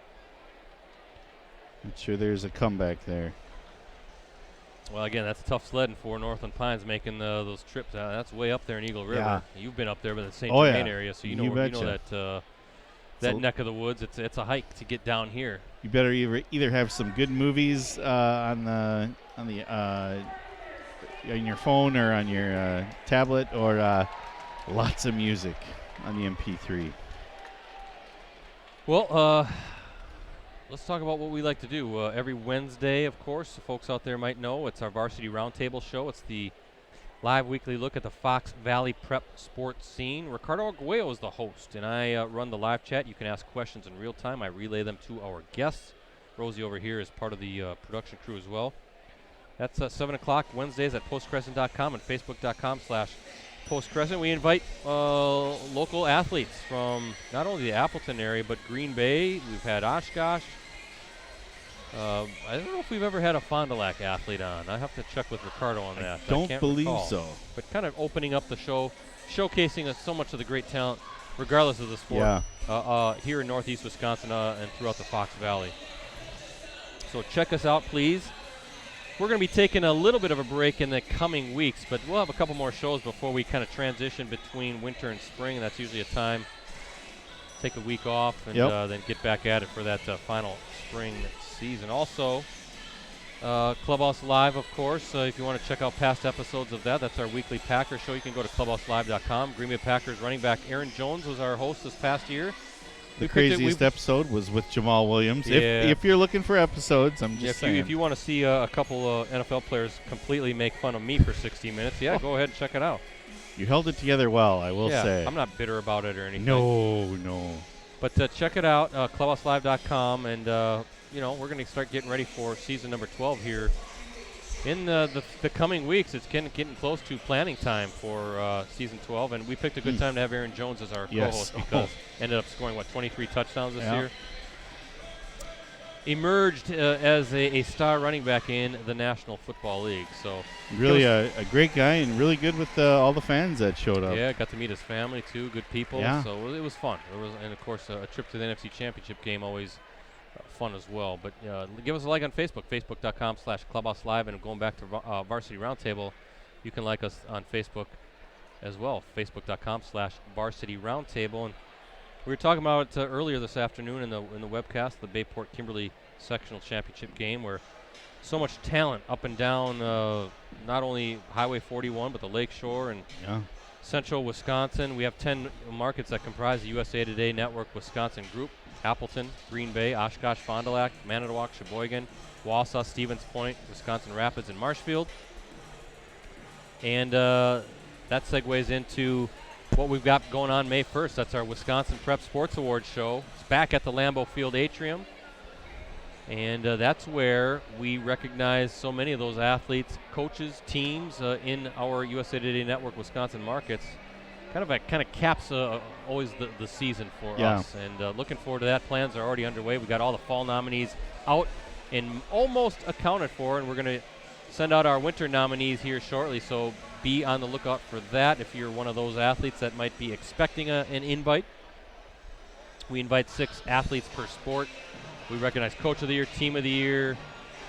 I'm sure there's a comeback there. Well, again, that's tough sledding for Northland Pines, making those trips. That's way up there in Eagle River. Yeah. You've been up there by the St. Germain area, so you know that neck of the woods. It's a hike to get down here. You better either have some good movies on your phone or on your tablet, or lots of music on the MP3. Well, let's talk about what we like to do. Every Wednesday, of course, the folks out there might know, it's our Varsity Roundtable show. It's the live weekly look at the Fox Valley prep sports scene. Ricardo Arguello is the host, and I run the live chat. You can ask questions in real time. I relay them to our guests. Rosie over here is part of the production crew as well. That's 7 o'clock Wednesdays at postcrescent.com and facebook.com/postcrescent. We invite local athletes from not only the Appleton area, but Green Bay. We've had Oshkosh. I don't know if we've ever had a Fond du Lac athlete on. I have to check with Ricardo on that. I don't believe so. But kind of opening up the show, showcasing so much of the great talent, regardless of the sport, here in Northeast Wisconsin and throughout the Fox Valley. So check us out, please. We're going to be taking a little bit of a break in the coming weeks, but we'll have a couple more shows before we kind of transition between winter and spring, and that's usually a time take a week off, and then get back at it for that final spring season. Also, Clubhouse Live, of course. If you want to check out past episodes of that, that's our weekly Packers show. You can go to clubhouselive.com. Green Bay Packers running back Aaron Jones was our host this past year. The craziest episode was with Jamal Williams. Yeah. If you're looking for episodes, I'm just saying. If you want to see a couple NFL players completely make fun of me for 60 minutes, go ahead and check it out. You held it together well, I will say. I'm not bitter about it or anything. No. But check it out, clubhouselive.com, and we're going to start getting ready for season number 12 here in the coming weeks. It's getting close to planning time for season 12, and we picked a good time to have Aaron Jones as our co-host because ended up scoring 23 touchdowns this year. Emerged as a star running back in the National Football League. So really a great guy and really good with all the fans that showed up. Yeah, got to meet his family too. Good people. Yeah. So it was fun. And of course a trip to the NFC Championship game always fun as well. But give us a like on Facebook, facebook.com/Clubhouse Live, and going back to Varsity Roundtable, you can like us on Facebook as well, facebook.com/Varsity Roundtable. And we were talking about it earlier this afternoon in the webcast, the Bayport Kimberly Sectional Championship game, where so much talent up and down not only Highway 41 but the Lakeshore and Central Wisconsin. We have 10 markets that comprise the USA Today Network Wisconsin group: Appleton, Green Bay, Oshkosh, Fond du Lac, Manitowoc, Sheboygan, Wausau, Stevens Point, Wisconsin Rapids, and Marshfield. And that segues into what we've got going on May 1st. That's our Wisconsin Prep Sports Awards show. It's back at the Lambeau Field Atrium. And that's where we recognize so many of those athletes, coaches, teams in our USA Today Network Wisconsin markets. Kind of caps always the season for us. And looking forward to that. Plans are already underway. We got all the fall nominees out and almost accounted for, and we're going to send out our winter nominees here shortly. So be on the lookout for that if you're one of those athletes that might be expecting an invite. We invite 6 athletes per sport. We recognize Coach of the Year, Team of the Year,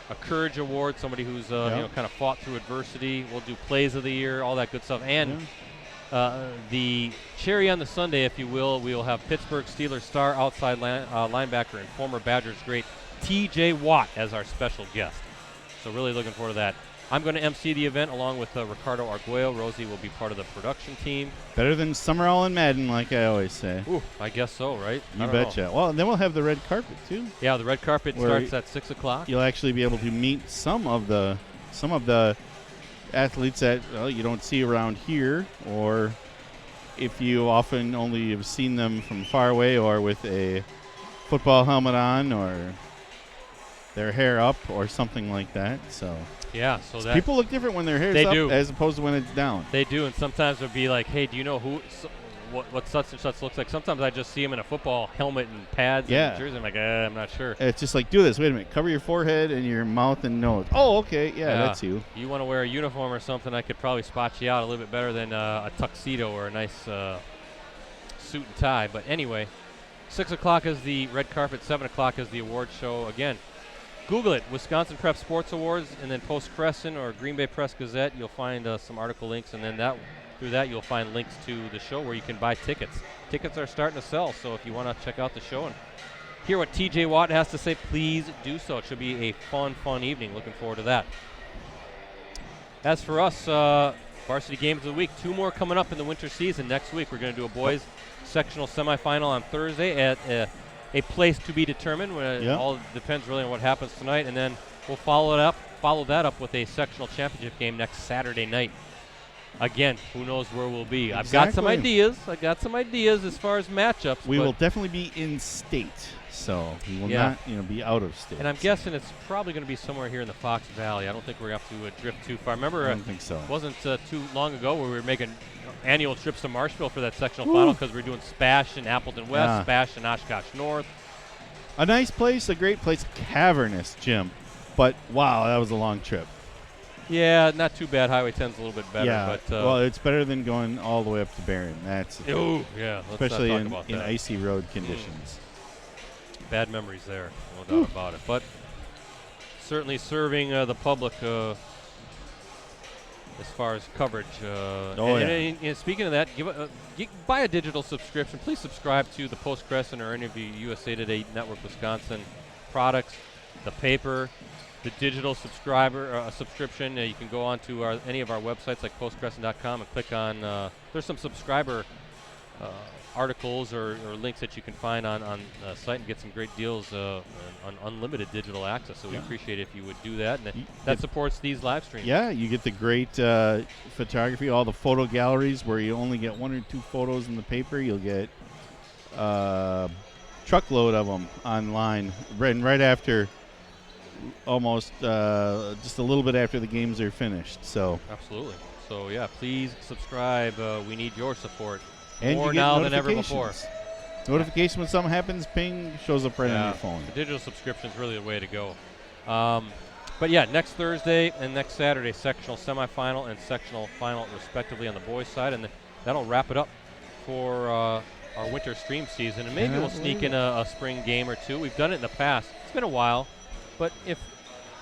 a Courage Award, somebody who's kind of fought through adversity. We'll do Plays of the Year, all that good stuff. And the cherry on the sundae, if you will, we will have Pittsburgh Steelers star outside linebacker and former Badgers great T.J. Watt as our special guest. So really looking forward to that. I'm going to MC the event along with Ricardo Arguello. Rosie will be part of the production team. Better than Summerall and Madden, like I always say. Ooh, I guess so, right? You betcha. Well, and then we'll have the red carpet, too. Yeah, the red carpet starts at 6 o'clock. You'll actually be able to meet some of the athletes that you don't see around here, or if you often only have seen them from far away or with a football helmet on or their hair up or something like that. So yeah, so that people look different when their hair's up as opposed to when it's down. They do, and sometimes it'll be like, hey, do you know what such and such looks like? Sometimes I just see them in a football helmet and pads and jersey. I'm like, I'm not sure. It's just like, do this. Wait a minute. Cover your forehead and your mouth and nose. Oh, okay. Yeah, that's you. You want to wear a uniform or something, I could probably spot you out a little bit better than a tuxedo or a nice suit and tie. But anyway, 6 o'clock is the red carpet. 7 o'clock is the award show. Again, Google it, Wisconsin Prep Sports Awards, and then Post Crescent or Green Bay Press Gazette. You'll find some article links, and then through that you'll find links to the show where you can buy tickets. Tickets are starting to sell, so if you want to check out the show and hear what T.J. Watt has to say, please do so. It should be a fun evening. Looking forward to that. As for us, Varsity Games of the Week, 2 more coming up in the winter season. Next week we're going to do a boys sectional semifinal on Thursday at a place to be determined. All depends really on what happens tonight, and then we'll follow that up with a sectional championship game next Saturday night. Again, who knows where we'll be. Exactly. I've got some ideas as far as matchups. We will definitely be in state, so we will not be out of state. And I'm guessing it's probably going to be somewhere here in the Fox Valley. I don't think we're going to have to drift too far. Remember, I don't think so. It wasn't too long ago where we were making annual trips to Marshfield for that sectional final because we're doing Spash in Appleton West, Spash in Oshkosh North. A nice place, a great place, cavernous, Jim. But, wow, that was a long trip. Yeah, not too bad. Highway 10's a little bit better. Yeah, but, well, it's better than going all the way up to Barron. That's especially in icy road conditions. Bad memories there, no doubt about it. But certainly serving the public as far as coverage. Oh, and speaking of that, buy a digital subscription. Please subscribe to the Post Crescent or any of the USA Today Network Wisconsin products, the paper, the digital subscription. You can go on to any of our websites like postcrescent.com and click on, there's some subscriber articles or links that you can find on the site and get some great deals on unlimited digital access. So we appreciate it if you would do that. And that supports these live streams. Yeah, you get the great photography, all the photo galleries where you only get 1 or 2 photos in the paper. You'll get truckload of them online right after, almost just a little bit after the games are finished. So absolutely. So yeah, please subscribe. We need your support. And more you get now than ever before. Notification when something happens, ping, shows up right on your phone. The digital subscription is really the way to go. But yeah, next Thursday and next Saturday, sectional semifinal and sectional final respectively on the boys' side, and that'll wrap it up for our winter stream season. And maybe we'll sneak in a spring game or two. We've done it in the past. It's been a while, but if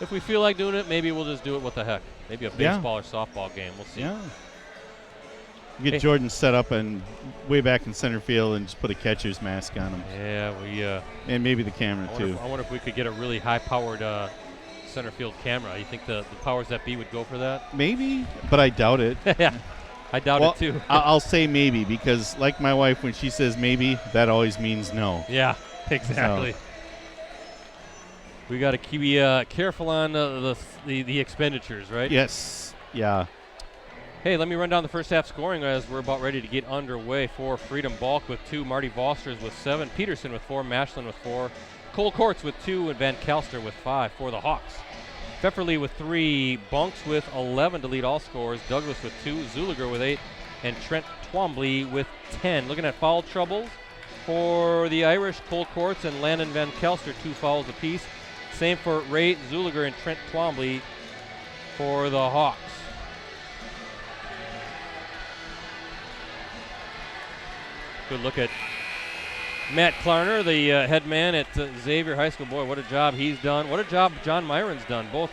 we feel like doing it, maybe we'll just do it. What the heck? Maybe a baseball or softball game. We'll see. Yeah. Get Jordan set up and way back in center field and just put a catcher's mask on him. Yeah, and maybe the camera too. I wonder if we could get a really high-powered center field camera. You think the powers that be would go for that? Maybe, but I doubt it. Yeah, I doubt it too. I'll say maybe because, like my wife, when she says maybe, that always means no. Yeah, exactly. So. We got to be careful on the expenditures, right? Yes. Yeah. Hey, let me run down the first half scoring as we're about ready to get underway. For Freedom, Balk with 2, Marty Vosters with 7, Peterson with 4, Mashlin with 4, Cole Courts with 2, and Van Kalster with 5 for the Hawks. Pfefferly with 3, Bunks with 11 to lead all scores, Douglas with 2, Zuliger with 8, and Trent Twombly with 10. Looking at foul troubles for the Irish, Cole Courts and Landon Van Kalster, 2 fouls apiece. Same for Ray Zuliger and Trent Twombly for the Hawks. Good look at Matt Klarner, the head man at Xavier High School. Boy, what a job he's done. What a job John Myron's done. Both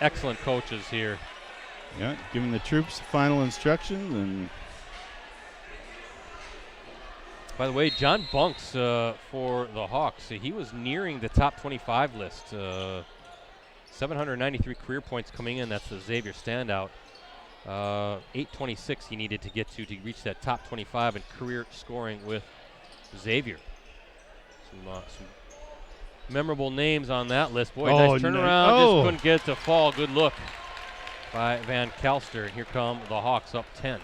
excellent coaches here. Yeah, giving the troops final instructions. And by the way, John Bunks for the Hawks, he was nearing the top 25 list. 793 career points coming in. That's the Xavier standout. 826 he needed to get to reach that top 25 in career scoring with Xavier. Some memorable names on that list. Boy, nice turnaround. Just couldn't get it to fall. Good look by Van Kalster. And here come the Hawks up 10.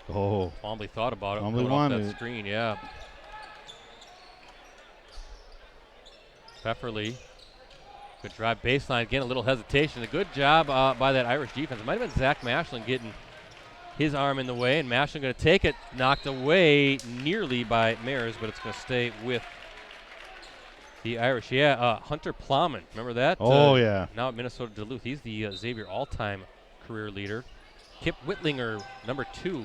Twombly thought about it. Twombly wanted that screen, yeah. Pfefferly, good drive baseline. Again, a little hesitation. A good job by that Irish defense. It might have been Zach Mashlin getting his arm in the way, and Mashlin going to take it. Knocked away nearly by Mayers, but it's going to stay with the Irish. Yeah, Hunter Plowman. Remember that? Yeah. Now at Minnesota Duluth. He's the Xavier all-time career leader. Kip Whitlinger, number 2.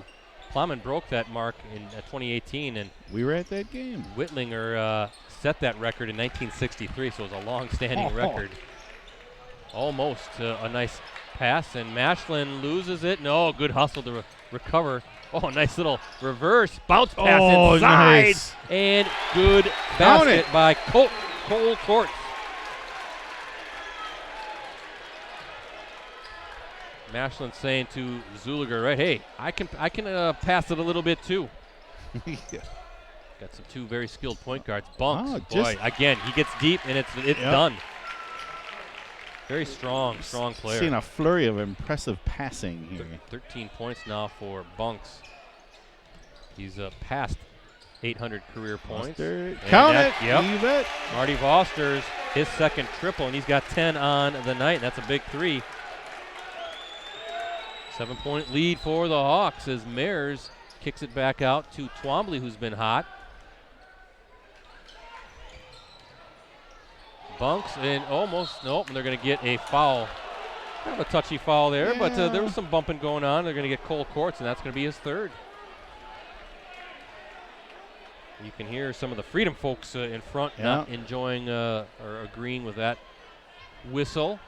Plowman broke that mark in 2018, and we were at that game. Whitlinger set that record in 1963, so it was a long-standing record. Almost a nice pass, and Mashlin loses it. No, good hustle to recover. Oh, nice little reverse bounce pass inside, nice. And good basket by Cole Courts. Mashlin saying to Zuliger, right, hey, I can pass it a little bit too. Yeah. Got some 2 very skilled point guards. Bunks, boy, again, he gets deep and it's done. Very strong player. Seeing a flurry of impressive passing here. 13 points now for Bunks. He's past 800 career points. Count it. Yep. You bet. Marty Vosters, his second triple, and he's got 10 on the night. That's a big 3. 7-point lead for the Hawks as Mayers kicks it back out to Twombly, who's been hot. Bunks and and they're going to get a foul. Kind of a touchy foul there, but there was some bumping going on. They're going to get Cole Courts, and that's going to be his 3rd. You can hear some of the Freedom folks in front not enjoying or agreeing with that whistle.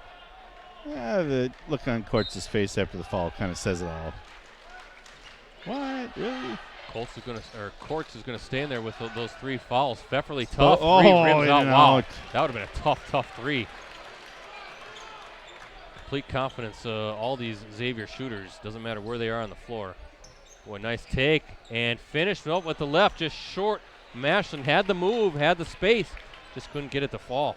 Yeah, the look on Courts' face after the foul kind of says it all. What? Really? Courts is going to stand there with those 3 fouls. Pfefferly tough. 3 rims out. Wow. That would have been a tough 3. Complete confidence, all these Xavier shooters. Doesn't matter where they are on the floor. Boy, nice take and finish. Nope, with the left, just short. Mashlin had the move, had the space, just couldn't get it to fall.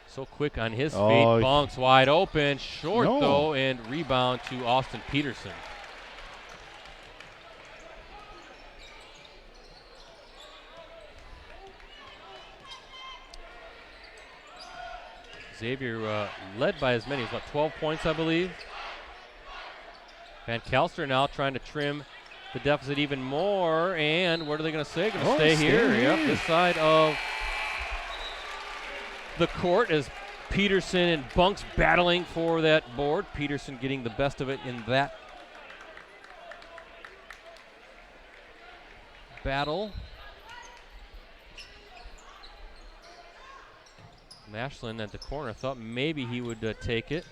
So quick on his feet. Bunks wide open, short though, and rebound to Austin Peterson. Xavier led by as many as, 12 points, I believe. Van Kelster now trying to trim the deficit even more. And what are they going to say? Going to stay here. Yep, this side of the court as Peterson and Bunks battling for that board. Peterson getting the best of it in that battle. Mashlin at the corner thought maybe he would take it.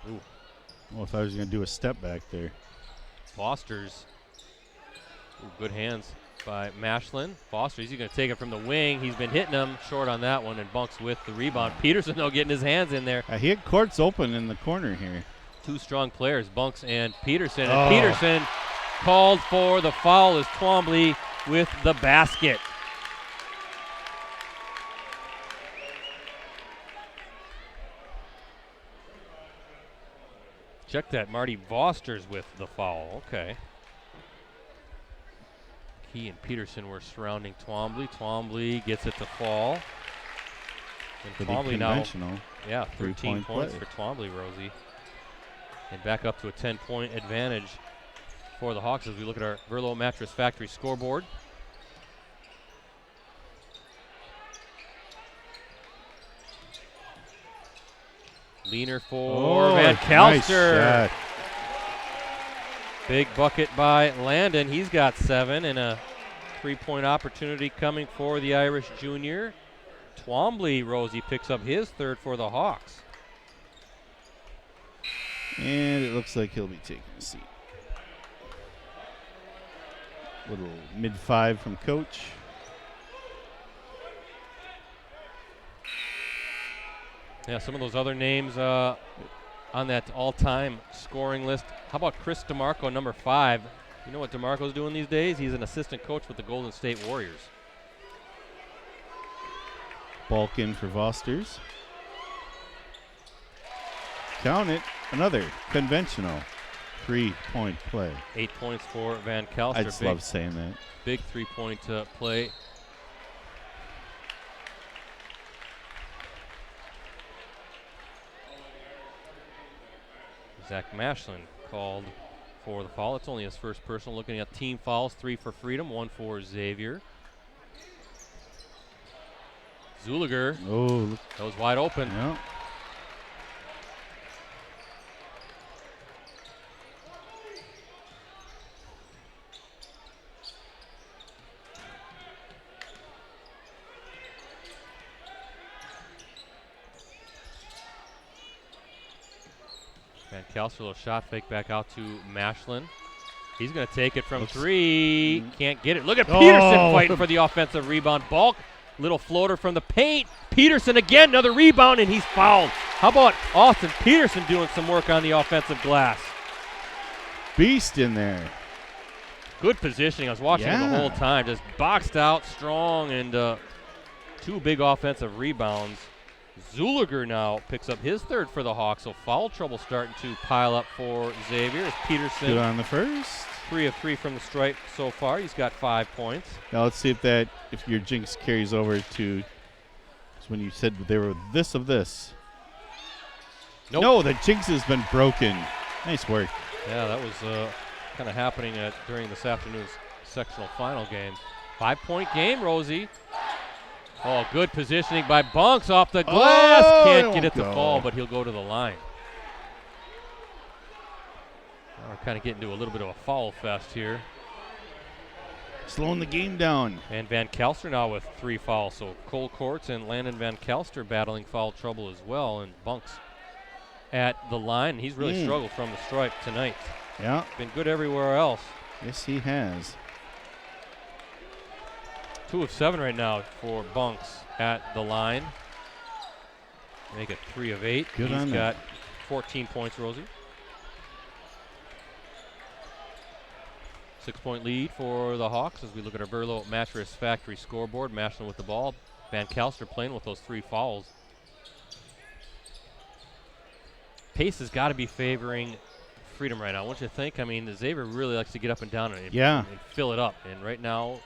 Ooh. Oh, I thought he was going to do a step back there. Foster's. Ooh, good hands by Mashlin. Foster, he's going to take it from the wing. He's been hitting him short on that one, and Bunks with the rebound. Peterson, though, getting his hands in there. He had Courts open in the corner here. 2 strong players, Bunks and Peterson. And Peterson called for the foul as Twombly with the basket. Check that, Marty Voster's with the foul. Okay. He and Peterson were surrounding Twombly. Twombly gets it to fall. And Twombly now, 13 points for Twombly, Rosie. And back up to a 10-point advantage for the Hawks as we look at our Verlo Mattress Factory scoreboard. Leaner for Van Kelster. Nice shot. Big bucket by Landon. He's got 7 and a 3-point opportunity coming for the Irish junior. Twombly, Rosie, picks up his 3rd for the Hawks. And it looks like he'll be taking a seat. Little mid-5 from Coach. Yeah, some of those other names on that all-time scoring list. How about Chris DeMarco, number 5? You know what DeMarco's doing these days? He's an assistant coach with the Golden State Warriors. Balkin for Vosters. Count it. Another conventional 3-point play. 8 points for Van Kelster. I just love saying that. Big 3-point play. Zach Mashlin called for the foul. It's only his first personal. Looking at team fouls, 3 for Freedom, 1 for Xavier. Zuliger. Oh, that was wide open. Yeah. Van Kelster, little shot fake back out to Mashlin. He's going to take it from 3. Can't get it. Look at Peterson fighting for the offensive rebound. Balk, little floater from the paint. Peterson again, another rebound, and he's fouled. How about Austin Peterson doing some work on the offensive glass? Beast in there. Good positioning. I was watching him the whole time. Just boxed out, strong, and 2 big offensive rebounds. Zuliger now picks up his 3rd for the Hawks, so foul trouble starting to pile up for Xavier. As Peterson good on the first. 3 of 3 from the stripe so far. He's got 5 points. Now let's see if your jinx carries over to when you said they were this of this. Nope. No, the jinx has been broken. Nice work. Yeah, that was kind of happening during this afternoon's sectional final game. 5-point game, Rosie. Oh, good positioning by Bunks off the glass. Can't get it to fall, but he'll go to the line. We're kind of getting to a little bit of a foul fest here. Slowing the game down. And Van Kalster now with 3 fouls. So Cole Courts and Landon Van Kalster battling foul trouble as well. And Bunks at the line. He's really struggled from the stripe tonight. Yeah. Been good everywhere else. Yes, he has. 2 of 7 right now for Bunks at the line. Make it 3 of 8. Good on He's him. got 14 points, Rosie. 6-point lead for the Hawks as we look at our Burlow Mattress Factory scoreboard. Mashland with the ball. Van Kalster playing with those 3 fouls. Pace has got to be favoring Freedom right now. Don't you think? I mean, Xavier really likes to get up and down and fill it up. And right now,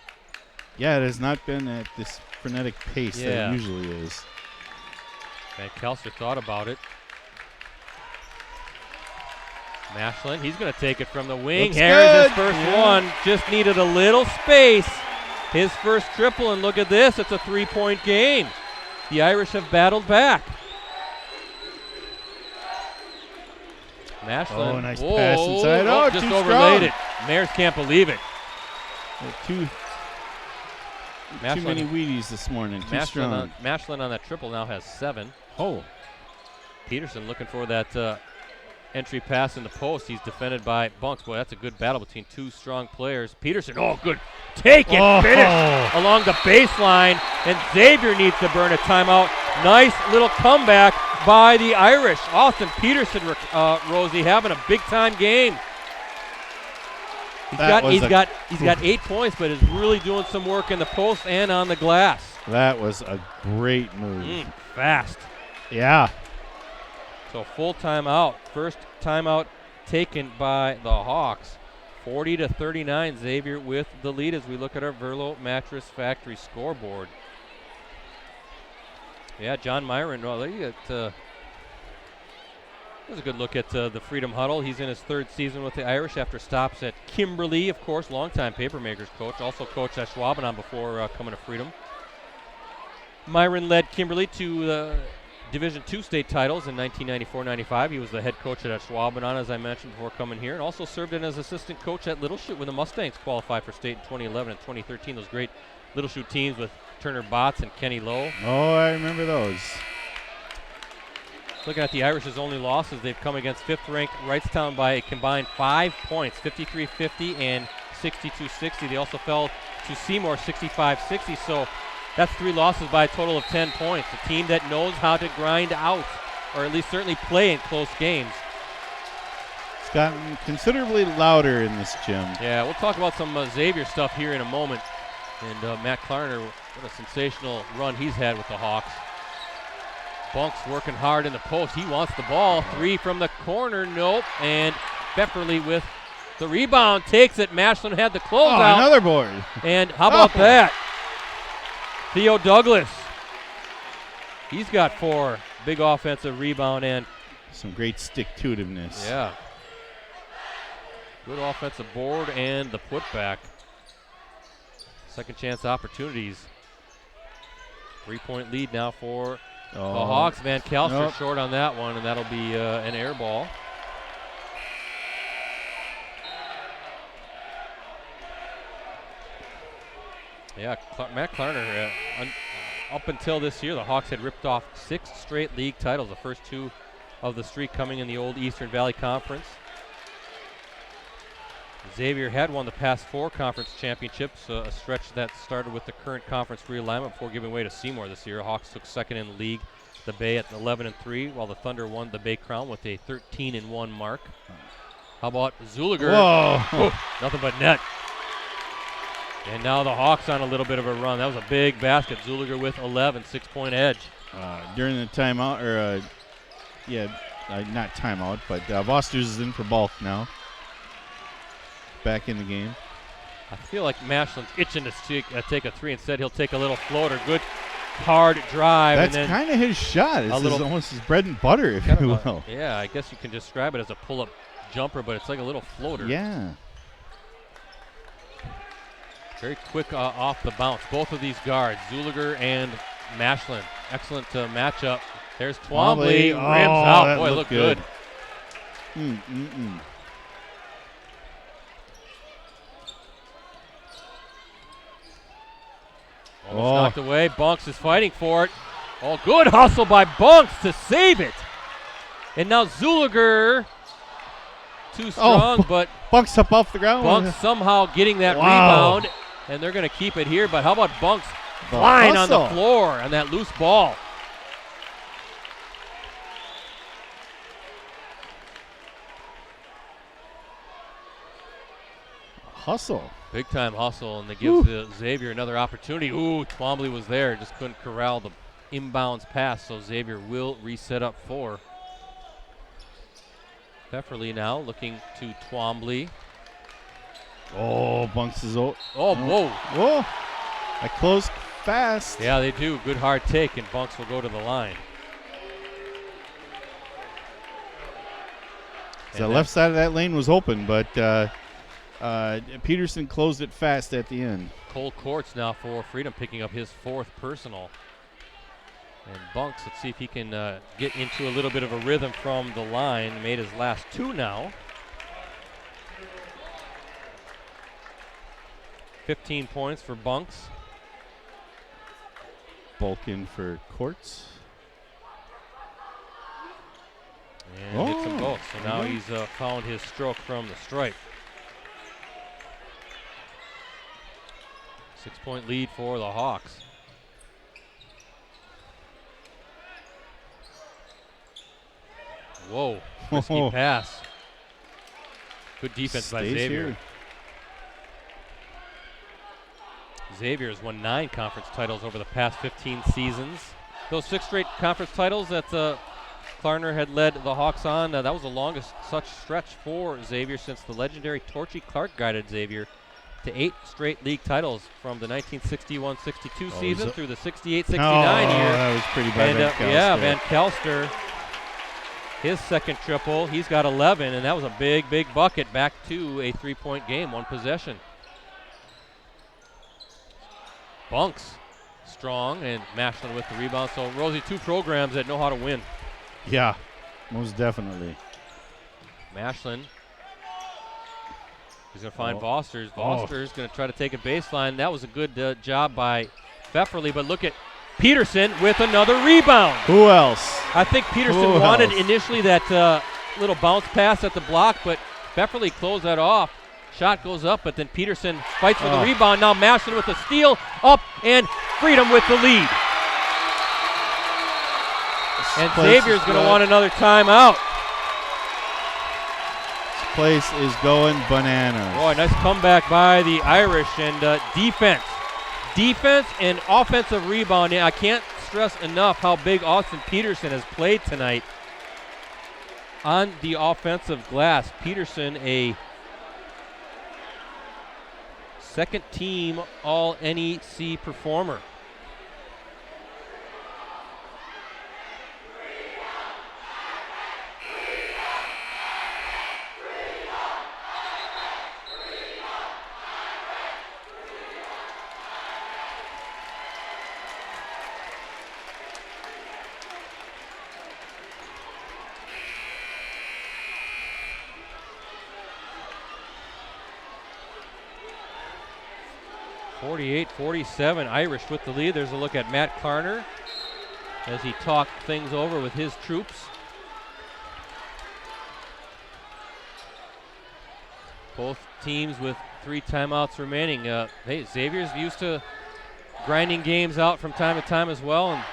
yeah, it has not been at this frenetic pace that it usually is. Van Kalster thought about it. Mashland, he's going to take it from the wing. Here's his first one. Just needed a little space. His first triple, and look at this. It's a 3-point game. The Irish have battled back. Mashland. Oh, nice pass inside. Oh, just overlaid it. Mares can't believe it. Too many Wheaties this morning. Too strong. Mashland on that triple now has 7. Oh. Peterson looking for that entry pass in the post. He's defended by Bunks. Boy, that's a good battle between 2 strong players. Peterson, good. Take it, finish along the baseline. And Xavier needs to burn a timeout. Nice little comeback by the Irish. Austin Peterson, Rosie, having a big-time game. He's got 8 points, but is really doing some work in the post and on the glass. That was a great move. Fast. Yeah. So full timeout. First timeout taken by the Hawks. 40-39. Xavier with the lead as we look at our Burlow Mattress Factory scoreboard. Yeah, John Myron. Well, there you got. That was a good look at the Freedom Huddle. He's in his 3rd season with the Irish after stops at Kimberly, of course, longtime Papermakers coach. Also coached at Schwabenon before coming to Freedom. Myron led Kimberly to Division II state titles in 1994-95. He was the head coach at Schwabenon, as I mentioned, before coming here, and also served in as assistant coach at Little Chute when the Mustangs qualified for state in 2011 and 2013. Those great Little Chute teams with Turner Botts and Kenny Lowe. Oh, I remember those. Looking at the Irish's only losses, they've come against 5th-ranked Wrightstown by a combined 5 points, 53-50 and 62-60. They also fell to Seymour 65-60, so that's 3 losses by a total of 10 points. A team that knows how to grind out, or at least certainly play in close games. It's gotten considerably louder in this gym. Yeah, we'll talk about some Xavier stuff here in a moment. And Matt Klarner, what a sensational run he's had with the Hawks. Bunks working hard in the post. He wants the ball. 3 from the corner. Nope. And Beverly with the rebound. Takes it. Mashland had the closeout. Another board. And how about that? Theo Douglas. He's got 4. Big offensive rebound and some great stick-to-itiveness. Yeah. Good offensive board and the putback. Second chance opportunities. 3-point lead now for the Hawks. Van Kalster short on that one, and that'll be an air ball. Yeah, Matt Klarner, up until this year, the Hawks had ripped off 6 straight league titles, the first 2 of the streak coming in the old Eastern Valley Conference. Xavier had won the past 4 conference championships, a stretch that started with the current conference realignment before giving way to Seymour this year. Hawks took 2nd in the league, the Bay at 11-3, while the Thunder won the Bay Crown with a 13-1 mark. How about Zuliger? Whoa! Nothing but net. And now the Hawks on a little bit of a run. That was a big basket. Zuliger with 11, 6-point edge. During the timeout, or not timeout, but Vosters is in for Bulk now. Back in the game. I feel like Mashland's itching to take a 3. Instead, he'll take a little floater. Good hard drive. That's kind of his shot. It's almost his bread and butter, if you will. Yeah, I guess you can describe it as a pull-up jumper, but it's like a little floater. Yeah. Very quick off the bounce. Both of these guards, Zuliger and Mashland. Excellent matchup. There's Twombly. Rims out. Boy, looked good. Almost knocked away. Bunks is fighting for it. Oh, good hustle by Bunks to save it. And now Zuliger, too strong, but Bunks up off the ground. Bunks somehow getting that rebound, and they're going to keep it here. But how about Bunks flying on the floor on that loose ball? Hustle. Big time hustle, and that gives Xavier another opportunity. Ooh, Twombly was there, just couldn't corral the inbounds pass, so Xavier will reset up 4. Pfefferly now looking to Twombly. Oh, Bunks is whoa. Whoa. I closed fast. Yeah, they do. Good hard take, and Bunks will go to the line. The left side of that lane was open, but Peterson closed it fast at the end. Cole Courts now for Freedom, picking up his 4th personal. And Bunks, let's see if he can get into a little bit of a rhythm from the line. Made his last 2 now. 15 points for Bunks. Bulkin for Courts. And hits them both. So now he's found his stroke from the stripe. 6-point lead for the Hawks. Whoa, risky pass. Good defense by Xavier. Here. Xavier has won 9 conference titles over the past 15 seasons. Those 6 straight conference titles that Klarner had led the Hawks on, that was the longest such stretch for Xavier since the legendary Torchy Clark guided Xavier to 8 straight league titles from the 1961-62 season through the 68-69 year. That was pretty bad. And Van Kelster, his second triple, he's got 11, and that was a big, big bucket back to a 3-point game, 1 possession. Bunks strong, and Mashlin with the rebound. So, Rosie, 2 programs that know how to win. Yeah, most definitely. Mashlin. He's going to find Vosters. Vosters going to try to take a baseline. That was a good job by Pfefferly, but look at Peterson with another rebound. Who else? I think Peterson wanted initially that little bounce pass at the block, but Pfefferly closed that off. Shot goes up, but then Peterson fights for the rebound. Now Mashlin with a steal, up, and Freedom with the lead. And Xavier's going to want another timeout. This place is going bananas. Boy, nice comeback by the Irish, and defense. Defense and offensive rebounding. I can't stress enough how big Austin Peterson has played tonight on the offensive glass. Peterson, a second team All-NEC performer. .47, Irish with the lead. There's a look at Matt Klarner as he talked things over with his troops. Both teams with 3 timeouts remaining. Hey, Xavier's used to grinding games out from time to time as well. And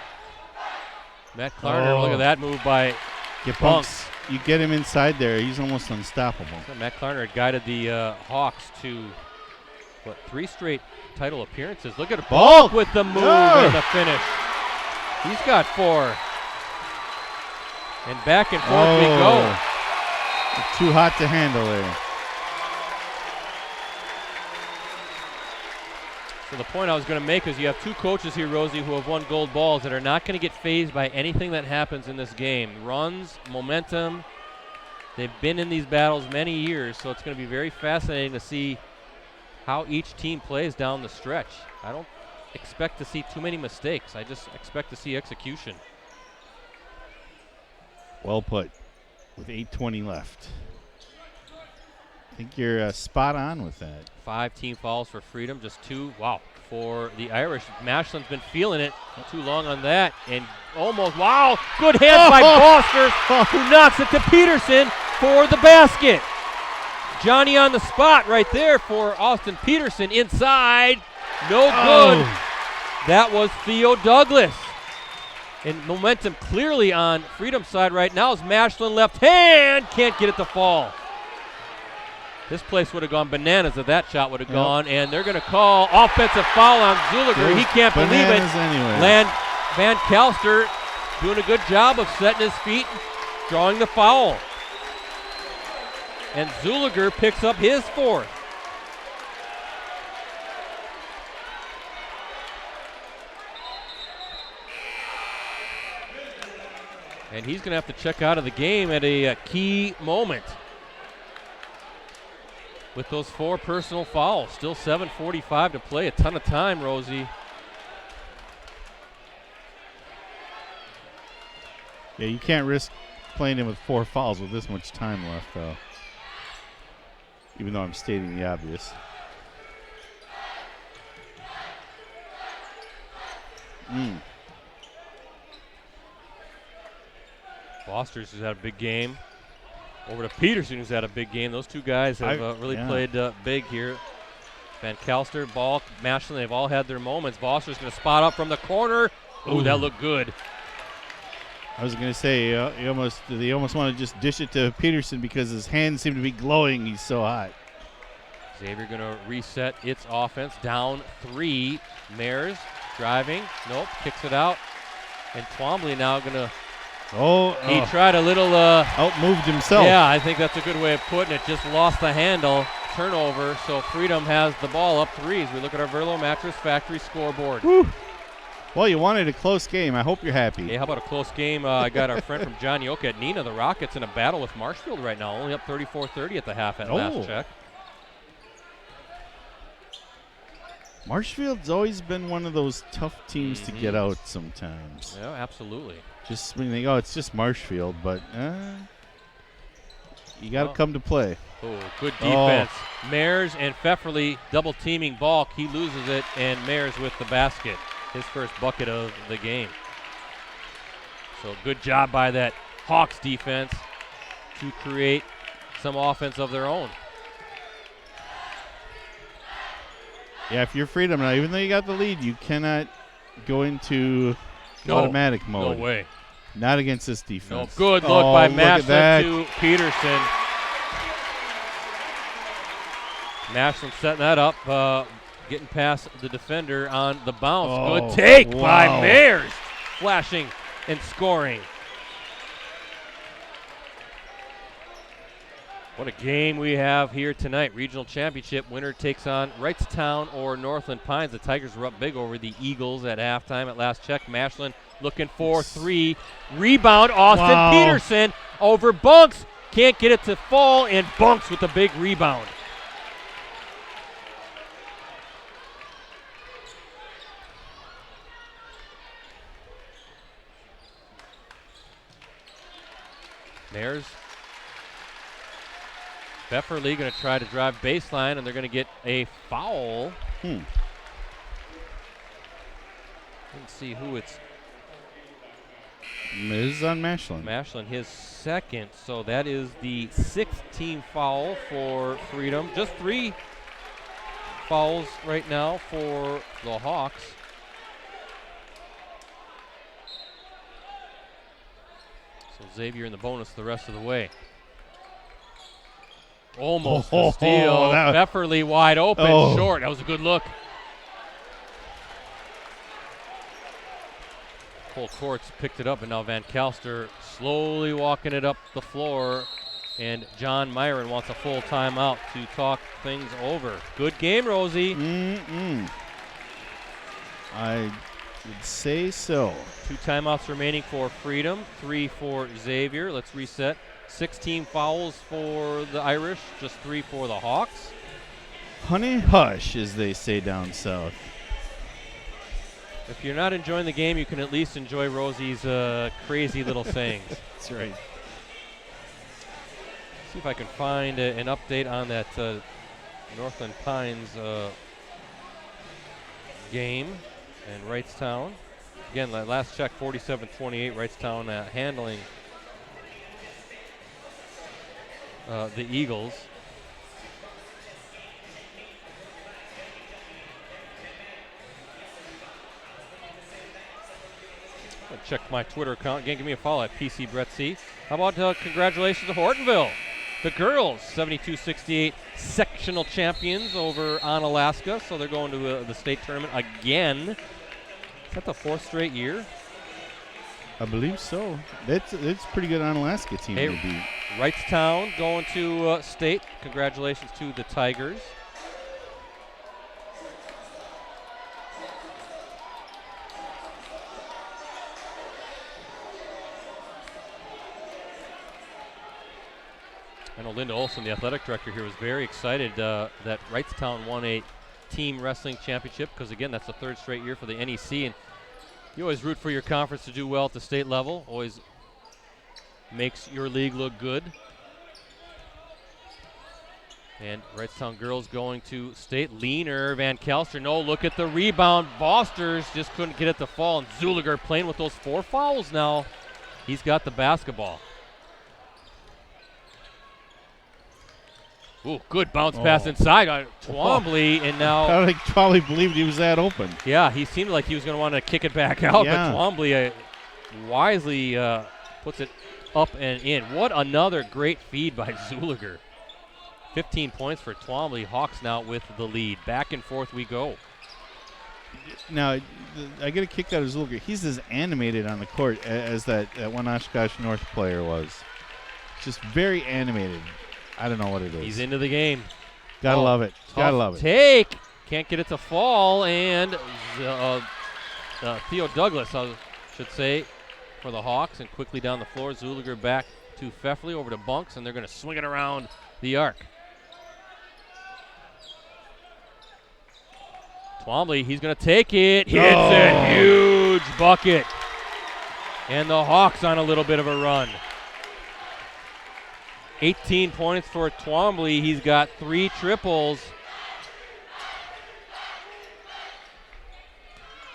Matt Klarner, look at that move by Bunks. You get him inside there, he's almost unstoppable. So Matt Klarner had guided the Hawks to, 3 straight title appearances. Look at Bulk with the move and the finish. He's got 4. And back and forth we go. Too hot to handle there. So the point I was going to make is you have 2 coaches here, Rosie, who have won gold balls that are not going to get fazed by anything that happens in this game. Runs, momentum. They've been in these battles many years, so it's going to be very fascinating to see how each team plays down the stretch. I don't expect to see too many mistakes. I just expect to see execution. Well put. With 8:20 left. I think you're spot on with that. 5 team fouls for Freedom, just 2. Wow, for the Irish. Mashlin's been feeling it too long on that, and almost, wow, good hands by Foster, who knocks it to Peterson for the basket. Johnny on the spot right there for Austin Peterson inside. No good. That was Theo Douglas. And momentum clearly on Freedom's side right now as Mashlin left hand can't get it to fall. This place would have gone bananas if that shot would have gone, and they're going to call offensive foul on Zuliger. He can't believe it. Anyway. Van Kalster doing a good job of setting his feet, drawing the foul. And Zuliger picks up his fourth. And he's going to have to check out of the game at a key moment. With those 4 personal fouls. Still 7:45 to play. A ton of time, Rosie. Yeah, you can't risk playing him with 4 fouls with this much time left, though. Even though I'm stating the obvious. Foster's has had a big game. Over to Peterson, who's had a big game. Those two guys have really played big here. Van Kalster, Ball, Mashlin, they've all had their moments. Foster's going to spot up from the corner. Ooh, that looked good. I was going to say, they almost want to just dish it to Peterson because his hands seem to be glowing. He's so hot. Xavier going to reset its offense. Down 3. Mares driving. Nope, kicks it out. And Twombly now going to... He tried a little... outmoved himself. Yeah, I think that's a good way of putting it. Just lost the handle. Turnover, so Freedom has the ball up 3 as we look at our Verlo Mattress Factory scoreboard. Woo. Well, you wanted a close game. I hope you're happy. Hey, how about a close game? I got our friend from Johnny Oka at Nina. The Rockets in a battle with Marshfield right now. Only up 34-30 at the half at last check. Marshfield's always been one of those tough teams to get out sometimes. Yeah, absolutely. Just when you think, it's just Marshfield, but you got to come to play. Oh, good defense. Mares and Pfefferly double teaming Balk. He loses it, and Mares with the basket. His first bucket of the game. So good job by that Hawks defense to create some offense of their own. Yeah, if you're Freedom now, even though you got the lead, you cannot go into automatic mode. No way. Not against this defense. No, good look by Mashlin to Peterson. Mashlin setting that up, getting past the defender on the bounce. Good take by Mares, flashing and scoring. What a game we have here tonight. Regional championship winner takes on Wrightstown or Northland Pines. The Tigers were up big over the Eagles at halftime at last check. Mashlin looking for 3. Rebound, Austin Peterson over Bunks. Can't get it to fall, and Bunks with a big rebound. Mares. Pfefferly going to try to drive baseline, and they're going to get a foul. Didn't see who it's. It is on Mashlin. Mashlin, his second, so that is the 6th team foul for Freedom. Just 3 fouls right now for the Hawks. So Xavier in the bonus the rest of the way. Almost a steal. Pfefferly wide open, short. That was a good look. Cole Courts picked it up, and now Van Kalster slowly walking it up the floor. And John Myron wants a full timeout to talk things over. Good game, Rosie. I would say so. 2 timeouts remaining for Freedom, 3 for Xavier. Let's reset. 16 fouls for the Irish, just 3 for the Hawks. Honey hush, as they say down south. If you're not enjoying the game, you can at least enjoy Rosie's crazy little sayings. That's right. See if I can find an update on that Northland Pines Game and Wrightstown. Again, last check, 47-28. Wrightstown handling the Eagles. Check my Twitter account. Again, give me a follow at PC Brett C. How about congratulations to Hortonville? The girls, 72-68 sectional champions over on Alaska. So they're going to the state tournament again. Is that the 4th straight year? I believe so. It's a pretty good Onalaska team to beat. Wrightstown going to state. Congratulations to the Tigers. I know Linda Olson, the athletic director here, was very excited that Wrightstown won a team wrestling championship because, again, that's the 3rd straight year for the NEC. And you always root for your conference to do well at the state level. Always makes your league look good. And Wrightstown girls going to state. Leaner, Van Kelster. No, look at the rebound. Bosters just couldn't get it to fall. And Zuliger playing with those 4 fouls now. He's got the basketball. Ooh, good bounce pass inside on Twombly, and now I think Twombly believed he was that open. Yeah, he seemed like he was going to want to kick it back out, but Twombly wisely puts it up and in. What another great feed by Zuliger. 15 points for Twombly. Hawks now with the lead. Back and forth we go. Now, I get a kick out of Zuliger. He's as animated on the court as that one Oshkosh North player was. Just very animated. I don't know what it is. He's into the game. Gotta love it. Gotta love it. Take. Can't get it to fall. And Theo Douglas, I should say, for the Hawks. And quickly down the floor. Zuliger back to Pfeffley over to Bunks. And they're going to swing it around the arc. Twombly, he's going to take it. Hits a huge bucket. And the Hawks on a little bit of a run. 18 points for Twombly. He's got 3 triples.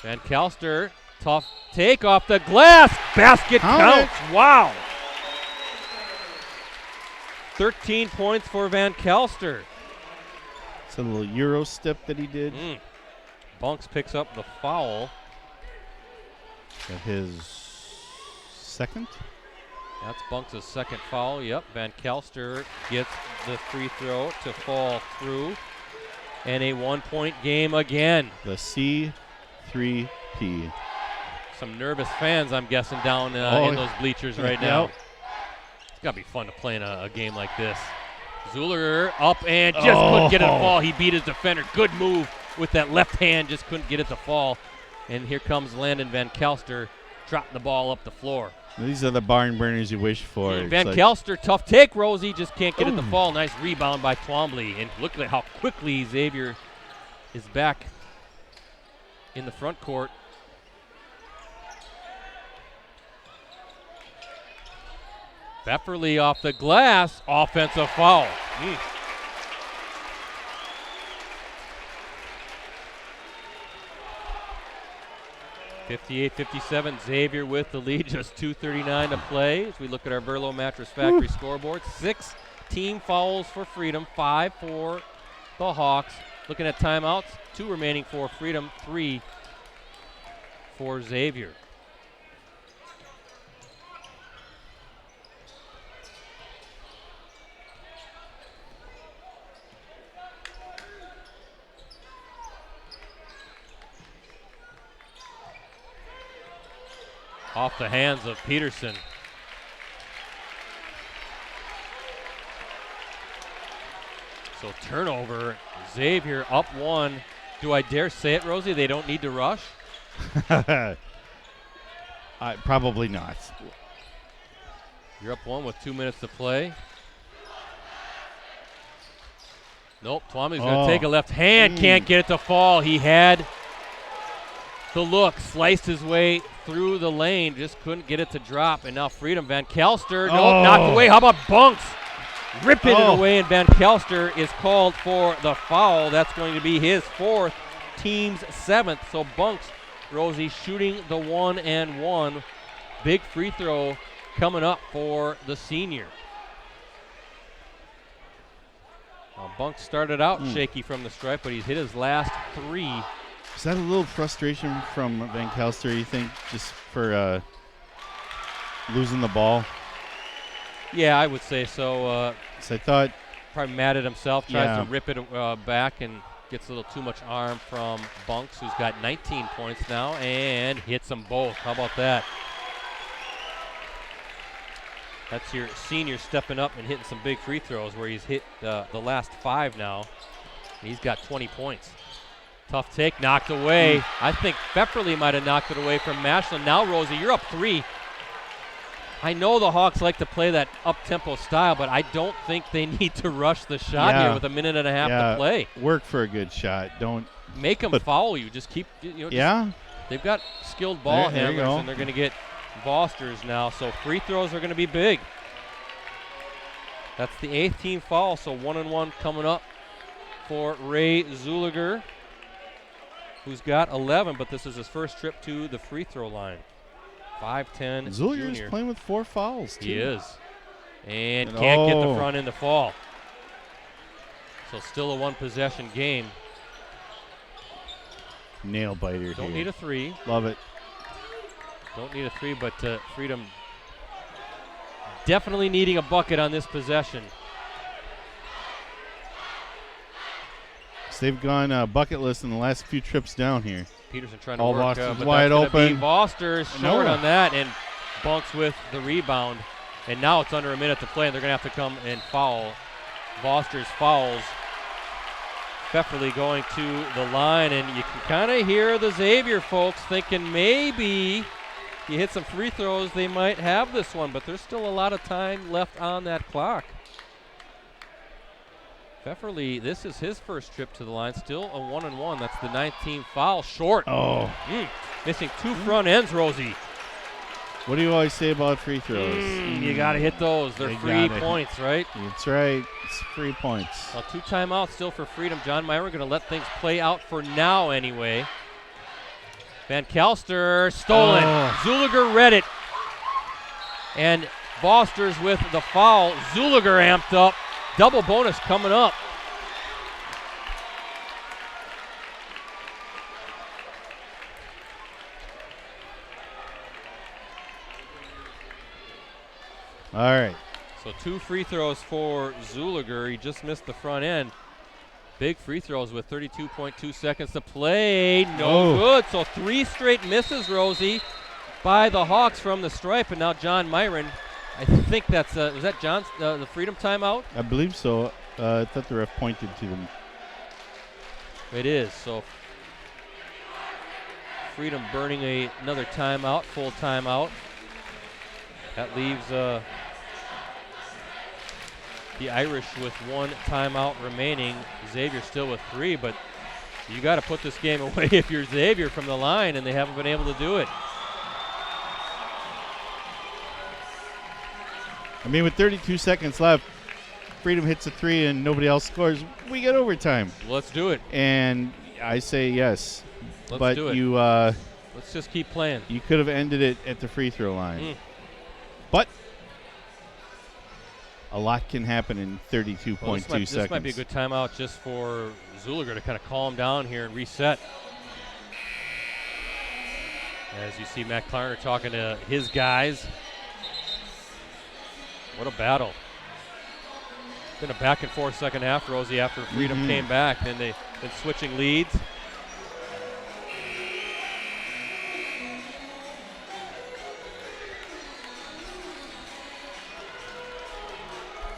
Van Kelster, tough take off the glass. Basket counts. Wow. 13 points for Van Kelster. It's a little Euro step that he did. Bunks picks up the foul. At his 2nd? That's Bunks' 2nd foul. Yep, Van Kelster gets the free throw to fall through. And a 1-point game again. The C3P. Some nervous fans, I'm guessing, down in those bleachers right now. It's got to be fun to play in a game like this. Zuliger up and just couldn't get it to fall. He beat his defender. Good move with that left hand. Just couldn't get it to fall. And here comes Landon Van Kelster. Dropped the ball up the floor. These are the barn burners you wish for. Van Kelster, tough take, Rosie. Just can't get it to fall. Nice rebound by Twombly. And look at how quickly Xavier is back in the front court. Pfeffley off the glass. Offensive foul. 58-57, Xavier with the lead, just 2:39 to play. As we look at our Burlow Mattress Factory scoreboard, 6 team fouls for Freedom, 5 for the Hawks. Looking at timeouts, 2 remaining for Freedom, 3 for Xavier. Off the hands of Peterson. So turnover, Xavier up 1. Do I dare say it, Rosie? They don't need to rush? Probably not. You're up 1 with 2 minutes to play. Nope, Twombly's going to take a left hand. Can't get it to fall. He had the look, sliced his way through the lane, just couldn't get it to drop. And now Freedom, Van Kelster, nope, knocked away. How about Bunks? Ripping it away, and Van Kelster is called for the foul. That's going to be his 4th. team's 7th. So Bunks, Rosie, shooting the 1-and-1. Big free throw coming up for the senior. Now Bunks started out shaky from the stripe, but he's hit his last 3. Is that a little frustration from Van Kelster, you think, just for losing the ball? Yeah, I would say so. So I thought probably mad at himself, tries to rip it back and gets a little too much arm from Bunks, who's got 19 points now, and hits them both. How about that? That's your senior stepping up and hitting some big free throws, where he's hit the last 5 now. He's got 20 points. Tough take, knocked away. I think Pfefferly might have knocked it away from Mashland. Now, Rosie, you're up 3. I know the Hawks like to play that up-tempo style, but I don't think they need to rush the shot here with a minute and a half to play. Work for a good shot. Don't make them foul you. Just keep, they've got skilled ball handlers, and they're going to get Vosters now. So free throws are going to be big. That's the 8th team foul, so 1-and-1 coming up for Ray Zuliger, who's got 11, but this is his first trip to the free throw line. 5'10" Zuliger's junior. Playing with 4 fouls, too. He is. And can't get the front end to fall. So still a 1-possession game. Nail biter. Don't need a 3. Love it. Don't need a 3, but Freedom definitely needing a bucket on this possession. So they've gone bucketless in the last few trips down here. Peterson trying to all work, Boston's but wide that's open. Foster short on that, and Bunks with the rebound. And now it's under a minute to play, and they're going to have to come and foul. Foster's fouls. Pfefferly going to the line, and you can kind of hear the Xavier folks thinking maybe you hit some free throws, they might have this one, but there's still a lot of time left on that clock. Pfefferly, this is his first trip to the line, still a 1-and-1. That's the 9th team foul, short. Missing 2 front ends, Rosie. What do you always say about free throws? You got to hit those. They're free points, right? That's right. It's free points. Well, 2 timeouts still for Freedom. John Myron going to let things play out for now anyway. Van Kelster stolen. Zuliger read it. And Vosters with the foul. Zuliger amped up. Double bonus coming up. All right. So 2 free throws for Zuliger. He just missed the front end. Big free throws with 32.2 seconds to play. No good. So 3 straight misses, Rosie, by the Hawks from the stripe. And now John Myron, I think that's, was that John's, the Freedom timeout? I believe so. I thought the ref pointed to them. It is. So Freedom burning another timeout, full timeout. That leaves the Irish with 1 timeout remaining. Xavier still with 3, but you got to put this game away if you're Xavier from the line, and they haven't been able to do it. I mean, with 32 seconds left, Freedom hits a 3 and nobody else scores. We get overtime. Let's do it. And I say yes. Let's do it. You, let's just keep playing. You could have ended it at the free throw line. But a lot can happen in 32.2 seconds. This might be a good timeout just for Zuliger to kind of calm down here and reset. As you see Matt Klarner talking to his guys. What a battle. Been a back and forth second half, Rosie, after Freedom came back. Then they've been switching leads.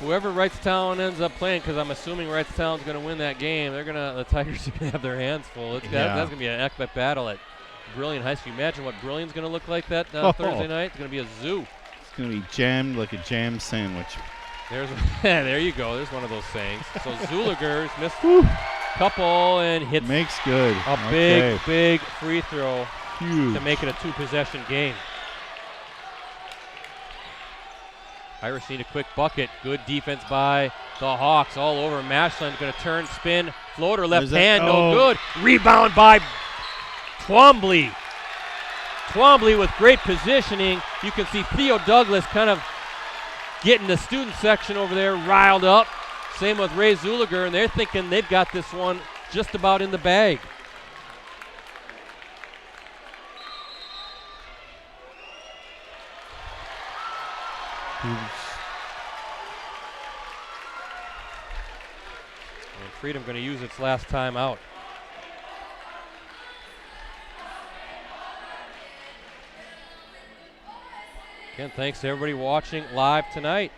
Whoever Wrightstown ends up playing, because I'm assuming Wrightstown's going to win that game, the Tigers are going to have their hands full. That's going to be an epic battle at Brilliant High School. Imagine what Brilliant's going to look like that Thursday night. It's going to be a zoo. It's going to be jammed like a jam sandwich. There you go. There's one of those sayings. So Zuliger's missed a couple and hits. Makes good. A big free throw to make it a 2-possession game. Irish need a quick bucket. Good defense by the Hawks all over. Mashland's going to turn, spin, floater, left There's that- hand, oh. no good. Rebound by Twombly. Twombly with great positioning. You can see Theo Douglas kind of getting the student section over there riled up. Same with Ray Zuliger, and they're thinking they've got this one just about in the bag. And Freedom going to use its last time out. Again, thanks to everybody watching live tonight.